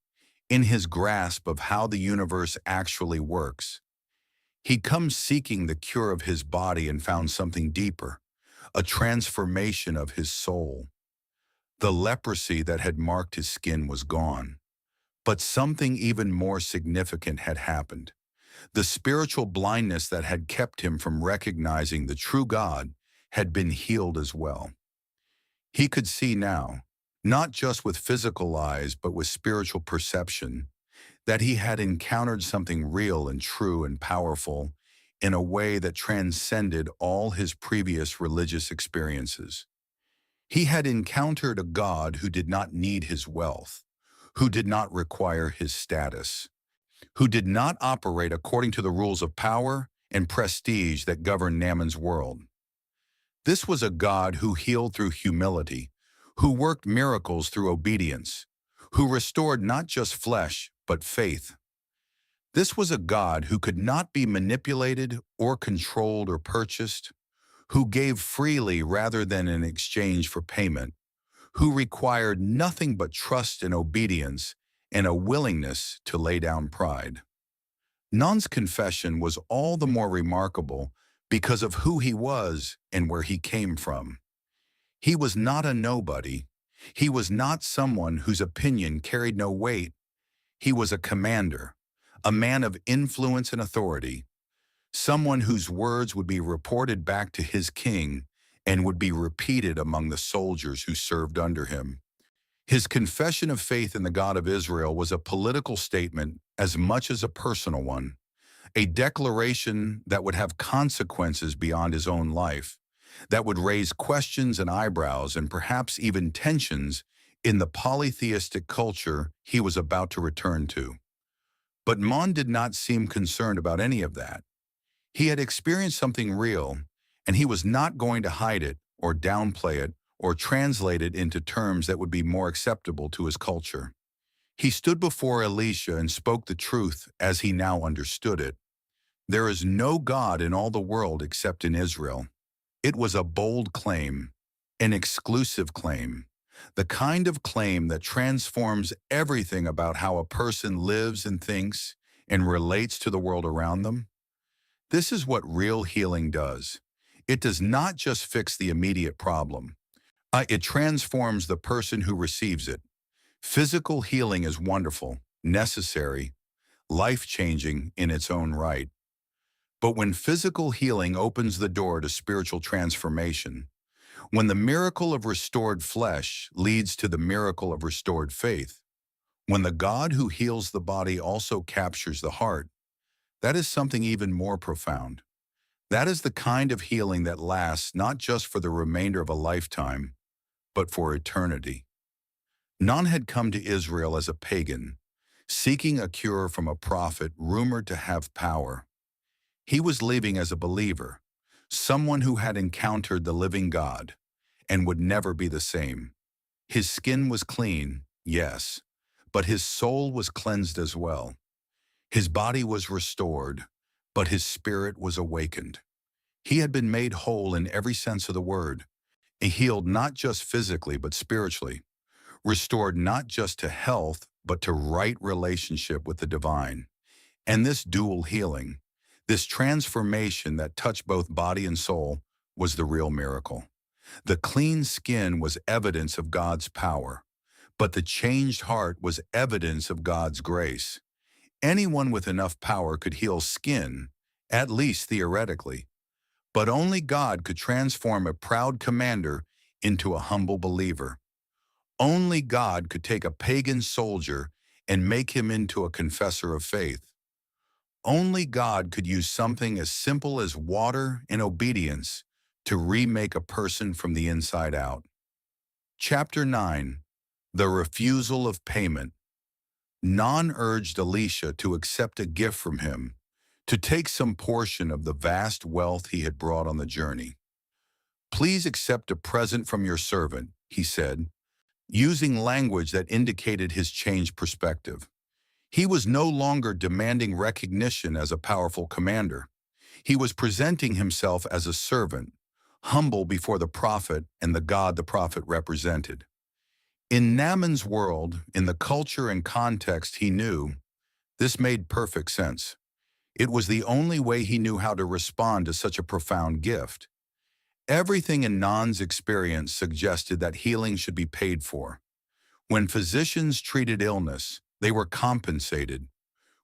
in his grasp of how the universe actually works. He'd come seeking the cure of his body and found something deeper, a transformation of his soul. The leprosy that had marked his skin was gone, but something even more significant had happened. The spiritual blindness that had kept him from recognizing the true God had been healed as well. He could see now, not just with physical eyes but with spiritual perception, that he had encountered something real and true and powerful in a way that transcended all his previous religious experiences. He had encountered a God who did not need his wealth, who did not require his status, who did not operate according to the rules of power and prestige that governed Naaman's world. This was a God who healed through humility, who worked miracles through obedience, who restored not just flesh, but faith. This was a God who could not be manipulated or controlled or purchased, who gave freely rather than in exchange for payment, who required nothing but trust and obedience and a willingness to lay down pride. Naaman's confession was all the more remarkable because of who he was and where he came from. He was not a nobody. He was not someone whose opinion carried no weight. He was a commander, a man of influence and authority, someone whose words would be reported back to his king and would be repeated among the soldiers who served under him. His confession of faith in the God of Israel was a political statement as much as a personal one, a declaration that would have consequences beyond his own life, that would raise questions and eyebrows and perhaps even tensions in the polytheistic culture he was about to return to. But Mon did not seem concerned about any of that. He had experienced something real, and he was not going to hide it or downplay it or translate it into terms that would be more acceptable to his culture. He stood before Elisha and spoke the truth as he now understood it. There is no God in all the world except in Israel. It was a bold claim, an exclusive claim, the kind of claim that transforms everything about how a person lives and thinks and relates to the world around them? This is what real healing does. It does not just fix the immediate problem. It transforms the person who receives it. Physical healing is wonderful, necessary, life-changing in its own right. But when physical healing opens the door to spiritual transformation, when the miracle of restored flesh leads to the miracle of restored faith, when the God who heals the body also captures the heart, that is something even more profound. That is the kind of healing that lasts not just for the remainder of a lifetime, but for eternity. None had come to Israel as a pagan, seeking a cure from a prophet rumored to have power. He was leaving as a believer, someone who had encountered the living God and would never be the same. His skin was clean, yes, but his soul was cleansed as well. His body was restored, but his spirit was awakened. He had been made whole in every sense of the word, and healed not just physically but spiritually, restored not just to health but to right relationship with the divine. And this dual healing, this transformation that touched both body and soul, was the real miracle. The clean skin was evidence of God's power, but the changed heart was evidence of God's grace. Anyone with enough power could heal skin, at least theoretically, but only God could transform a proud commander into a humble believer. Only God could take a pagan soldier and make him into a confessor of faith. Only God could use something as simple as water and obedience to remake a person from the inside out. Chapter 9. The Refusal of Payment. Non urged Elisha to accept a gift from him, to take some portion of the vast wealth he had brought on the journey. "Please accept a present from your servant," he said, using language that indicated his changed perspective. He was no longer demanding recognition as a powerful commander. He was presenting himself as a servant, humble before the prophet and the God the prophet represented. In Naaman's world, in the culture and context he knew, this made perfect sense. It was the only way he knew how to respond to such a profound gift. Everything in Naan's experience suggested that healing should be paid for. When physicians treated illness, they were compensated.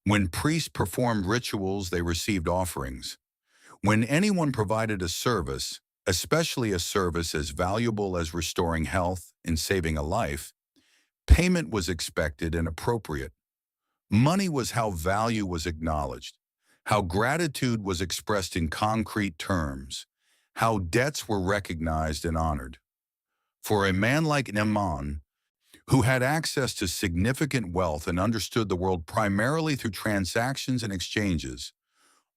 When priests performed rituals, they received offerings. When anyone provided a service, especially a service as valuable as restoring health and saving a life, payment was expected and appropriate. Money was how value was acknowledged, how gratitude was expressed in concrete terms, how debts were recognized and honored. For a man like Naaman, who had access to significant wealth and understood the world primarily through transactions and exchanges,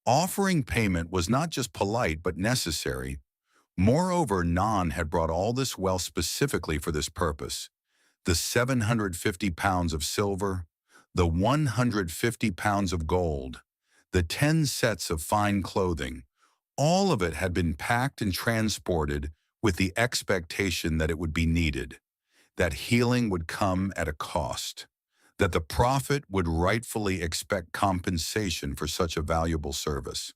offering payment was not just polite but necessary. Moreover, Naaman had brought all this wealth specifically for this purpose: the 750 pounds of silver, the 150 pounds of gold, the 10 sets of fine clothing. All of it had been packed and transported with the expectation that it would be needed, that healing would come at a cost, that the prophet would rightfully expect compensation for such a valuable service.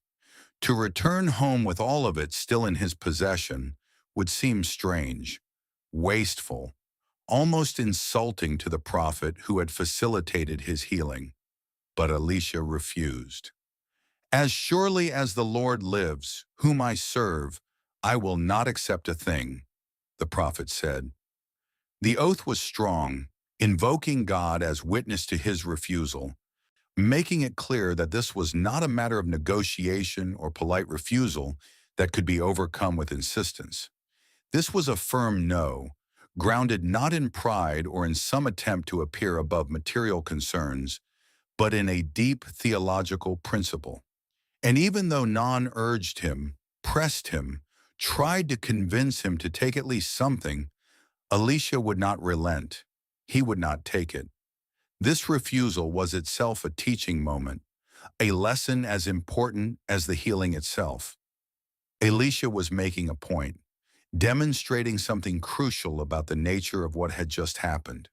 To return home with all of it still in his possession would seem strange, wasteful, almost insulting to the prophet who had facilitated his healing. But Elisha refused. "As surely as the Lord lives, whom I serve, I will not accept a thing," the prophet said. The oath was strong, invoking God as witness to his refusal, making it clear that this was not a matter of negotiation or polite refusal that could be overcome with insistence. This was a firm no, grounded not in pride or in some attempt to appear above material concerns, but in a deep theological principle. And even though Naaman urged him, pressed him, tried to convince him to take at least something, Elisha would not relent. He would not take it. This refusal was itself a teaching moment, a lesson as important as the healing itself. Elisha was making a point, demonstrating something crucial about the nature of what had just happened.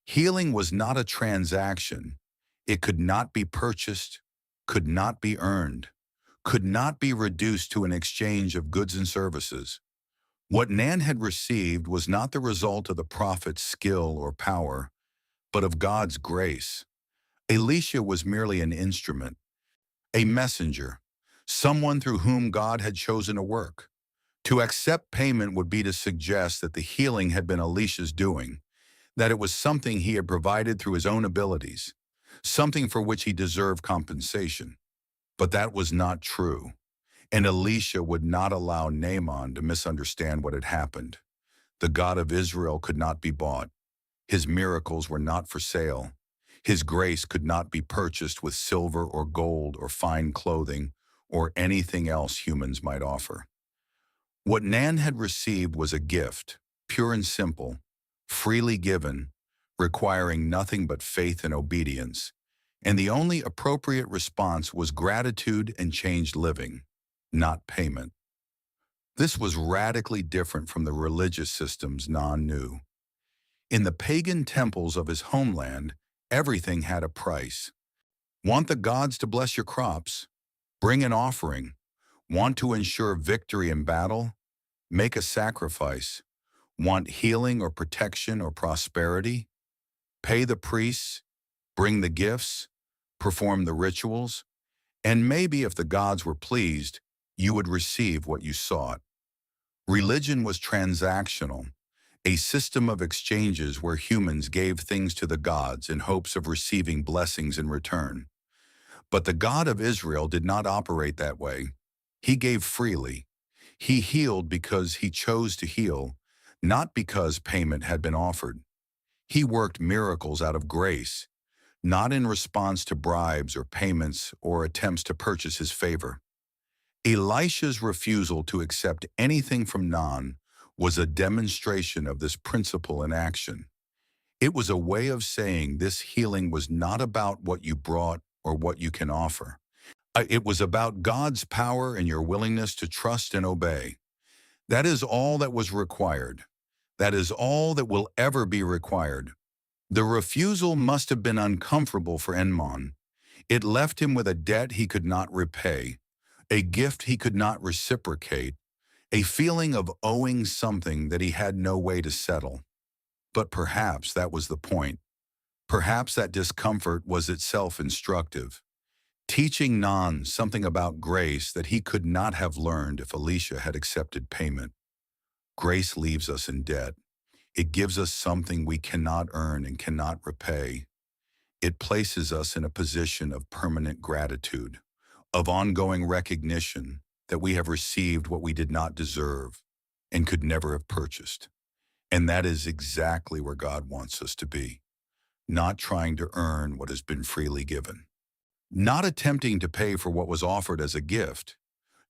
Healing was not a transaction. It could not be purchased, could not be earned, could not be reduced to an exchange of goods and services. What Nan had received was not the result of the prophet's skill or power, but of God's grace. Elisha was merely an instrument, a messenger, someone through whom God had chosen to work. To accept payment would be to suggest that the healing had been Elisha's doing, that it was something he had provided through his own abilities, something for which he deserved compensation. But that was not true, and Elisha would not allow Naaman to misunderstand what had happened. The God of Israel could not be bought. His miracles were not for sale. His grace could not be purchased with silver or gold or fine clothing or anything else humans might offer. What Nan had received was a gift, pure and simple, freely given, requiring nothing but faith and obedience, and the only appropriate response was gratitude and changed living, not payment. This was radically different from the religious systems Nan knew. In the pagan temples of his homeland, everything had a price. Want the gods to bless your crops? Bring an offering. Want to ensure victory in battle? Make a sacrifice. Want healing or protection or prosperity? Pay the priests, bring the gifts, perform the rituals, and maybe if the gods were pleased, you would receive what you sought. Religion was transactional, a system of exchanges where humans gave things to the gods in hopes of receiving blessings in return. But the God of Israel did not operate that way. He gave freely. He healed because he chose to heal, not because payment had been offered. He worked miracles out of grace, not in response to bribes or payments or attempts to purchase his favor. Elisha's refusal to accept anything from Nan was a demonstration of this principle in action. It was a way of saying this healing was not about what you brought or what you can offer. It was about God's power and your willingness to trust and obey. That is all that was required. That is all that will ever be required. The refusal must have been uncomfortable for Enmon. It left him with a debt he could not repay, a gift he could not reciprocate, a feeling of owing something that he had no way to settle. But perhaps that was the point. Perhaps that discomfort was itself instructive, teaching Nan something about grace that he could not have learned if Elisha had accepted payment. Grace leaves us in debt. It gives us something we cannot earn and cannot repay. It places us in a position of permanent gratitude, of ongoing recognition that we have received what we did not deserve and could never have purchased. And that is exactly where God wants us to be, not trying to earn what has been freely given, not attempting to pay for what was offered as a gift,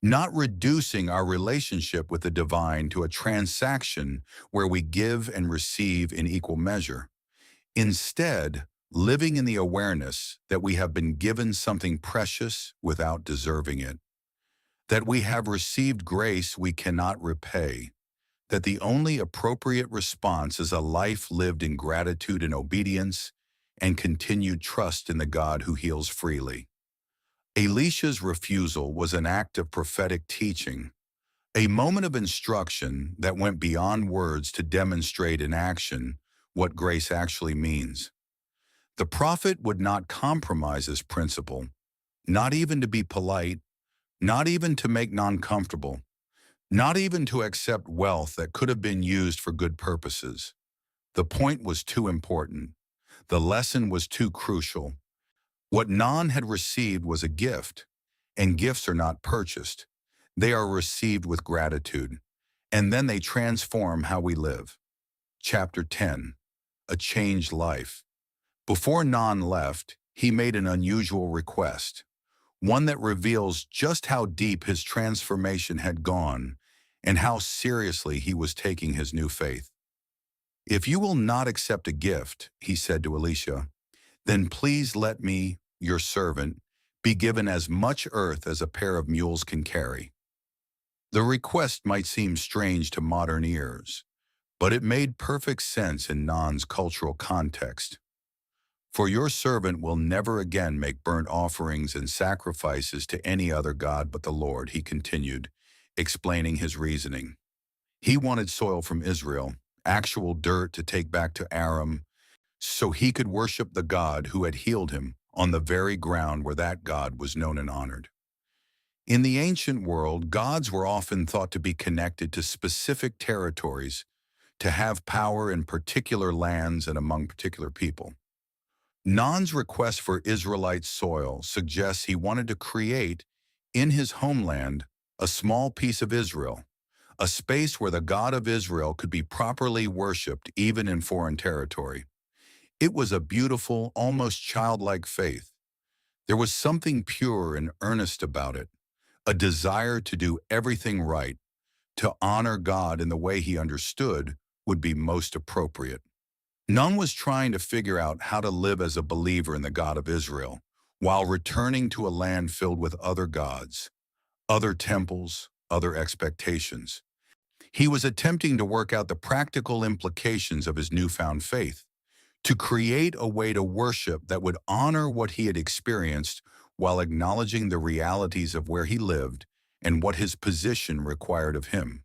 not reducing our relationship with the divine to a transaction where we give and receive in equal measure. Instead, living in the awareness that we have been given something precious without deserving it, that we have received grace we cannot repay, that the only appropriate response is a life lived in gratitude and obedience and continued trust in the God who heals freely. Elisha's refusal was an act of prophetic teaching, a moment of instruction that went beyond words to demonstrate in action what grace actually means. The prophet would not compromise this principle, not even to be polite, not even to make Nan comfortable, not even to accept wealth that could have been used for good purposes. The point was too important. The lesson was too crucial. What Nan had received was a gift, and gifts are not purchased. They are received with gratitude, and then they transform how we live. Chapter 10. A Changed Life. Before Nan left, he made an unusual request, one that reveals just how deep his transformation had gone and how seriously he was taking his new faith. "If you will not accept a gift," he said to Elisha, "then please let me, your servant, be given as much earth as a pair of mules can carry." The request might seem strange to modern ears, but it made perfect sense in Nan's cultural context. For your servant will never again make burnt offerings and sacrifices to any other god but the Lord, he continued, explaining his reasoning. He wanted soil from Israel, actual dirt to take back to Aram, so he could worship the God who had healed him on the very ground where that God was known and honored. In the ancient world, gods were often thought to be connected to specific territories, to have power in particular lands and among particular people. Nun's request for Israelite soil suggests he wanted to create, in his homeland, a small piece of Israel, a space where the God of Israel could be properly worshipped even in foreign territory. It was a beautiful, almost childlike faith. There was something pure and earnest about it, a desire to do everything right, to honor God in the way he understood would be most appropriate. Nun was trying to figure out how to live as a believer in the God of Israel, while returning to a land filled with other gods, other temples, other expectations. He was attempting to work out the practical implications of his newfound faith, to create a way to worship that would honor what he had experienced while acknowledging the realities of where he lived and what his position required of him.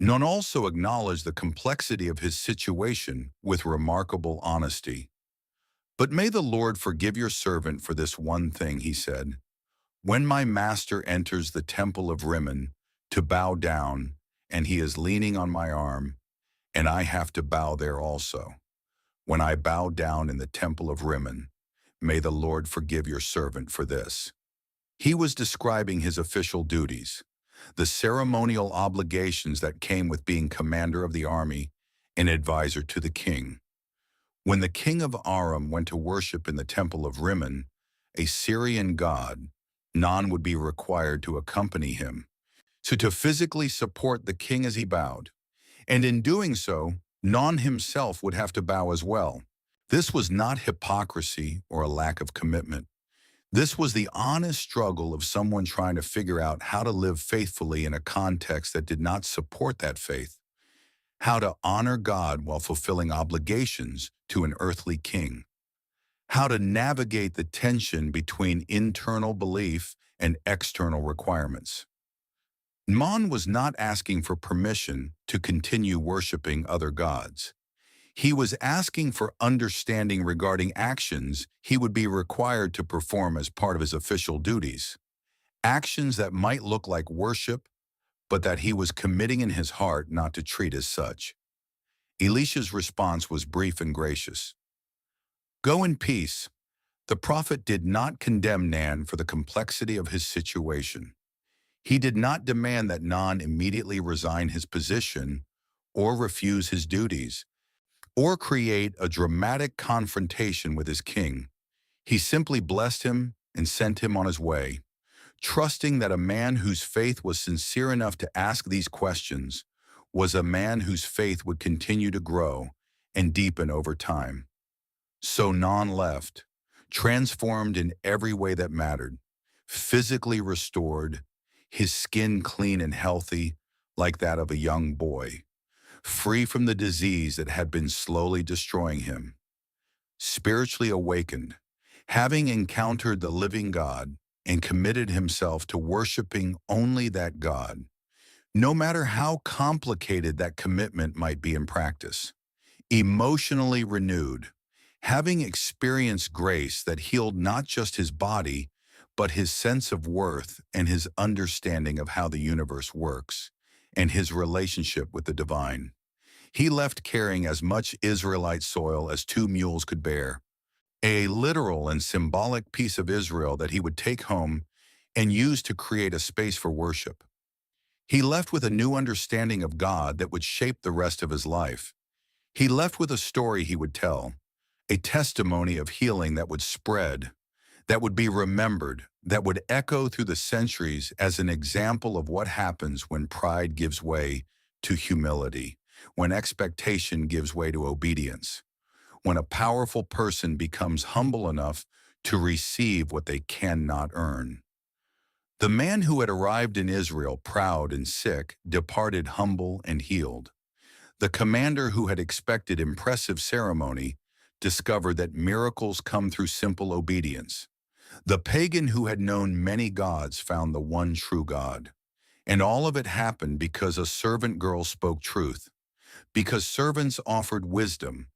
Nun also acknowledged the complexity of his situation with remarkable honesty. "But may the Lord forgive your servant for this one thing," he said. "When my master enters the temple of Rimmon to bow down, and he is leaning on my arm, and I have to bow there also. When I bow down in the temple of Rimmon, may the Lord forgive your servant for this." He was describing his official duties, the ceremonial obligations that came with being commander of the army and advisor to the king. When the king of Aram went to worship in the temple of Rimmon, a Syrian god, Nun would be required to accompany him, so to physically support the king as he bowed. And in doing so, Nun himself would have to bow as well. This was not hypocrisy or a lack of commitment. This was the honest struggle of someone trying to figure out how to live faithfully in a context that did not support that faith, how to honor God while fulfilling obligations to an earthly king, how to navigate the tension between internal belief and external requirements. Mon was not asking for permission to continue worshiping other gods. He was asking for understanding regarding actions he would be required to perform as part of his official duties. Actions that might look like worship, but that he was committing in his heart not to treat as such. Elisha's response was brief and gracious. "Go in peace." The prophet did not condemn Nan for the complexity of his situation. He did not demand that Nan immediately resign his position or refuse his duties, or create a dramatic confrontation with his king. He simply blessed him and sent him on his way, trusting that a man whose faith was sincere enough to ask these questions was a man whose faith would continue to grow and deepen over time. So Nun left, transformed in every way that mattered, physically restored, his skin clean and healthy like that of a young boy, free from the disease that had been slowly destroying him, spiritually awakened, having encountered the living God and committed himself to worshiping only that God, no matter how complicated that commitment might be in practice. Emotionally renewed, having experienced grace that healed not just his body, but his sense of worth and his understanding of how the universe works, and his relationship with the divine. He left carrying as much Israelite soil as 2 mules could bear, a literal and symbolic piece of Israel that he would take home and use to create a space for worship. He left with a new understanding of God that would shape the rest of his life. He left with a story he would tell, a testimony of healing that would spread, that would be remembered, that would echo through the centuries as an example of what happens when pride gives way to humility, when expectation gives way to obedience, when a powerful person becomes humble enough to receive what they cannot earn. The man who had arrived in Israel proud and sick departed humble and healed. The commander who had expected impressive ceremony discovered that miracles come through simple obedience. The pagan who had known many gods found the one true God. And all of it happened because a servant girl spoke truth, because servants offered wisdom,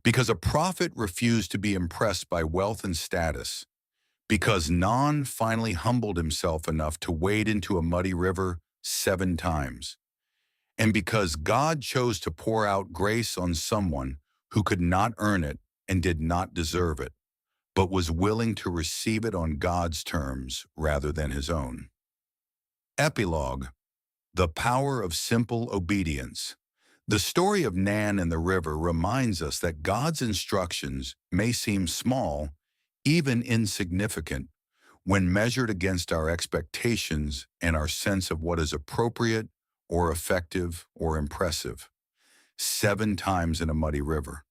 because a prophet refused to be impressed by wealth and status, because Non finally humbled himself enough to wade into a muddy river 7 times, and because God chose to pour out grace on someone who could not earn it and did not deserve it, but was willing to receive it on God's terms rather than his own. Epilogue: The power of simple obedience. The story of Nan and the river reminds us that God's instructions may seem small, even insignificant, when measured against our expectations and our sense of what is appropriate or effective or impressive. 7 times in a muddy river.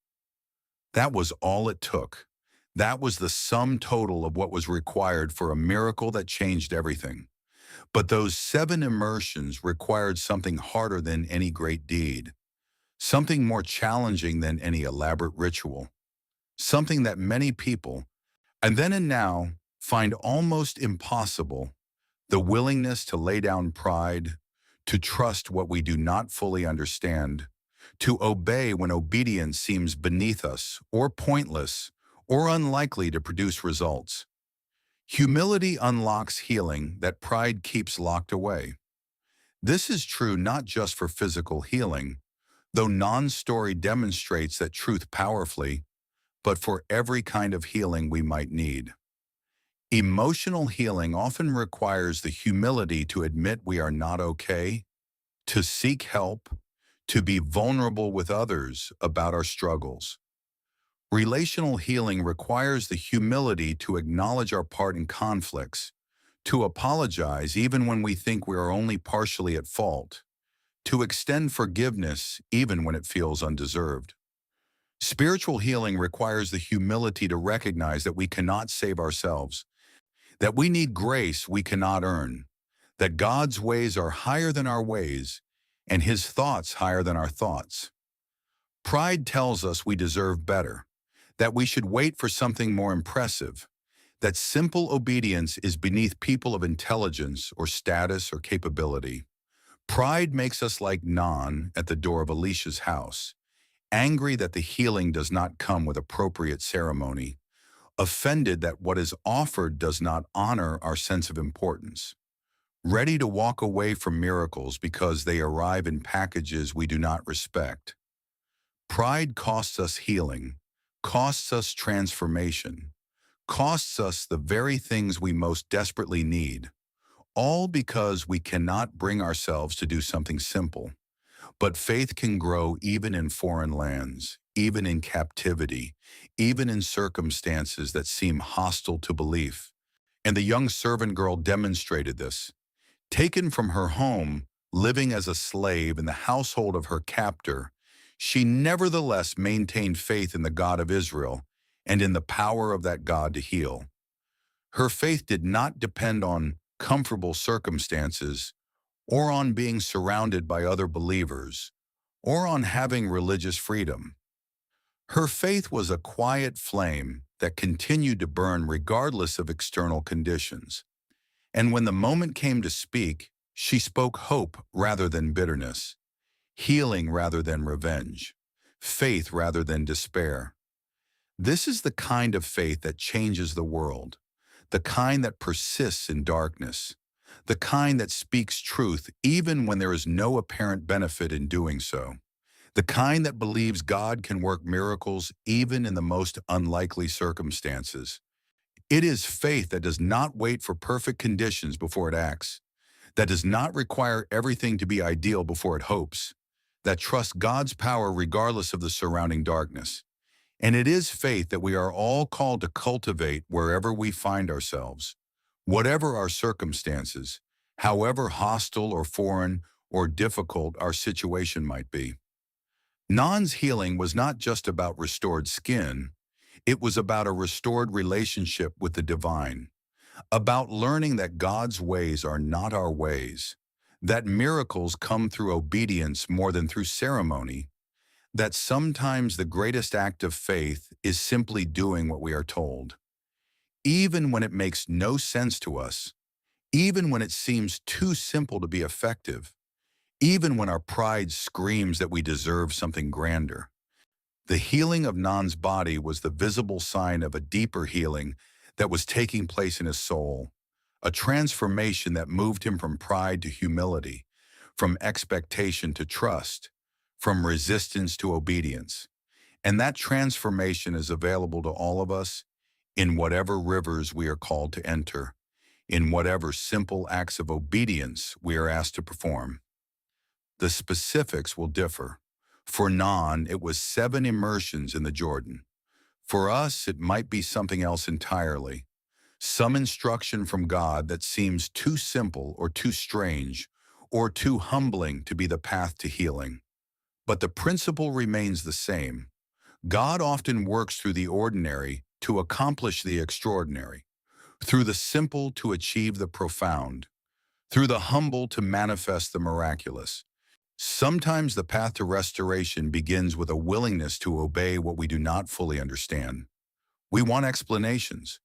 That was all it took. That was the sum total of what was required for a miracle that changed everything. But those 7 immersions required something harder than any great deed, something more challenging than any elaborate ritual, something that many people, and then and now, find almost impossible: the willingness to lay down pride, to trust what we do not fully understand, to obey when obedience seems beneath us or pointless or unlikely to produce results. Humility unlocks healing that pride keeps locked away. This is true not just for physical healing, though Non's story demonstrates that truth powerfully, but for every kind of healing we might need. Emotional healing often requires the humility to admit we are not okay, to seek help, to be vulnerable with others about our struggles. Relational healing requires the humility to acknowledge our part in conflicts, to apologize even when we think we are only partially at fault, to extend forgiveness even when it feels undeserved. Spiritual healing requires the humility to recognize that we cannot save ourselves, that we need grace we cannot earn, that God's ways are higher than our ways, and his thoughts higher than our thoughts. Pride tells us we deserve better, that we should wait for something more impressive, that simple obedience is beneath people of intelligence or status or capability. Pride makes us like Non at the door of Elisha's house, angry that the healing does not come with appropriate ceremony, offended that what is offered does not honor our sense of importance, ready to walk away from miracles because they arrive in packages we do not respect. Pride costs us healing, costs us transformation, costs us the very things we most desperately need, all because we cannot bring ourselves to do something simple. But faith can grow even in foreign lands, even in captivity, even in circumstances that seem hostile to belief. And the young servant girl demonstrated this. Taken from her home, living as a slave in the household of her captor, she nevertheless maintained faith in the God of Israel and in the power of that God to heal. Her faith did not depend on comfortable circumstances, or on being surrounded by other believers, or on having religious freedom. Her faith was a quiet flame that continued to burn regardless of external conditions. And when the moment came to speak, she spoke hope rather than bitterness, healing rather than revenge, faith rather than despair. This is the kind of faith that changes the world, the kind that persists in darkness, the kind that speaks truth even when there is no apparent benefit in doing so, the kind that believes God can work miracles even in the most unlikely circumstances. It is faith that does not wait for perfect conditions before it acts, that does not require everything to be ideal before it hopes, that trusts God's power regardless of the surrounding darkness. And it is faith that we are all called to cultivate wherever we find ourselves, whatever our circumstances, however hostile or foreign or difficult our situation might be. Non's healing was not just about restored skin, it was about a restored relationship with the divine, about learning that God's ways are not our ways, that miracles come through obedience more than through ceremony, That sometimes the greatest act of faith is simply doing what we are told, even when it makes no sense to us, even when it seems too simple to be effective, even when our pride screams that we deserve something grander. The healing of Nan's body was the visible sign of a deeper healing that was taking place in his soul, a transformation that moved him from pride to humility, from expectation to trust, from resistance to obedience. And that transformation is available to all of us in whatever rivers we are called to enter, in whatever simple acts of obedience we are asked to perform. The specifics will differ. For Nan, it was 7 immersions in the Jordan. For us, it might be something else entirely. Some instruction from God that seems too simple or too strange or too humbling to be the path to healing. But the principle remains the same. God often works through the ordinary to accomplish the extraordinary, through the simple to achieve the profound, through the humble to manifest the miraculous. Sometimes the path to restoration begins with a willingness to obey what we do not fully understand. We want explanations.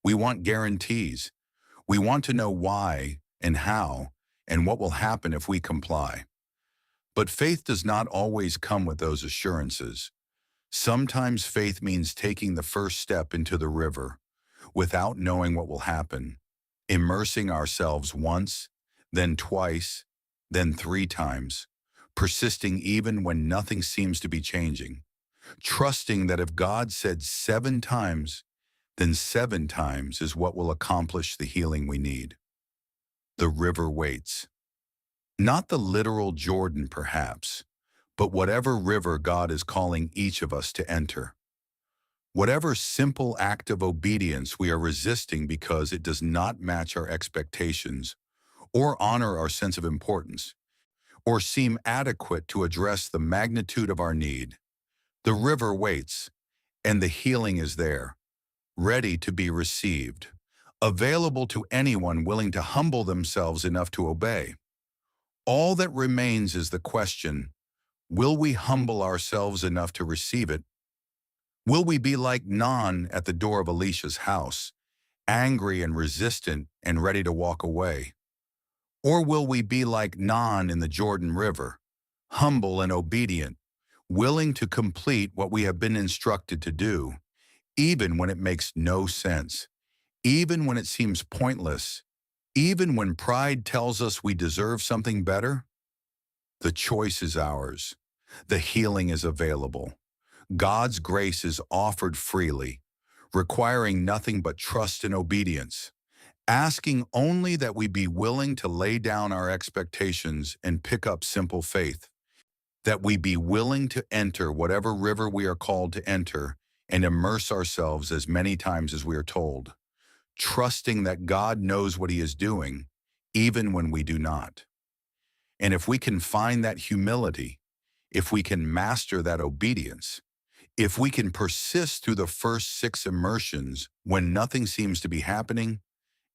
We want guarantees. We want to know why and how and what will happen if we comply. But faith does not always come with those assurances. Sometimes faith means taking the first step into the river without knowing what will happen, immersing ourselves once, then twice, then 3 times, persisting even when nothing seems to be changing, trusting that if God said 7 times, then 7 times is what will accomplish the healing we need. The river waits. Not the literal Jordan, perhaps, but whatever river God is calling each of us to enter. Whatever simple act of obedience we are resisting because it does not match our expectations, or honor our sense of importance, or seem adequate to address the magnitude of our need. The river waits, and the healing is there, ready to be received, available to anyone willing to humble themselves enough to obey. All that remains is the question, will we humble ourselves enough to receive it? Will we be like Nan at the door of Elisha's house, angry and resistant and ready to walk away? Or will we be like Nan in the Jordan River, humble and obedient, willing to complete what we have been instructed to do, even when it makes no sense, even when it seems pointless, even when pride tells us we deserve something better? The choice is ours. The healing is available. God's grace is offered freely, requiring nothing but trust and obedience, asking only that we be willing to lay down our expectations and pick up simple faith, that we be willing to enter whatever river we are called to enter and immerse ourselves as many times as we are told, trusting that God knows what He is doing, even when we do not. And if we can find that humility, if we can master that obedience, if we can persist through the first 6 immersions when nothing seems to be happening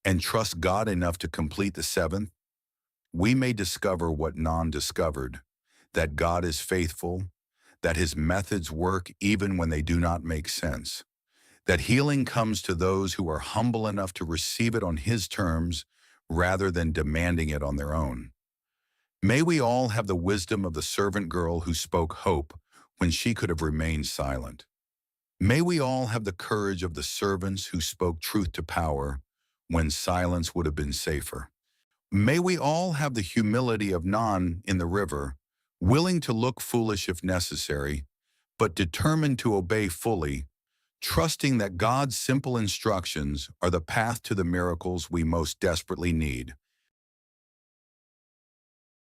and trust God enough to complete the 7th, we may discover what Nan discovered, that God is faithful, that His methods work even when they do not make sense, that healing comes to those who are humble enough to receive it on His terms rather than demanding it on their own. May we all have the wisdom of the servant girl who spoke hope when she could have remained silent. May we all have the courage of the servants who spoke truth to power when silence would have been safer. May we all have the humility of Nan in the river, willing to look foolish if necessary, but determined to obey fully, trusting that God's simple instructions are the path to the miracles we most desperately need.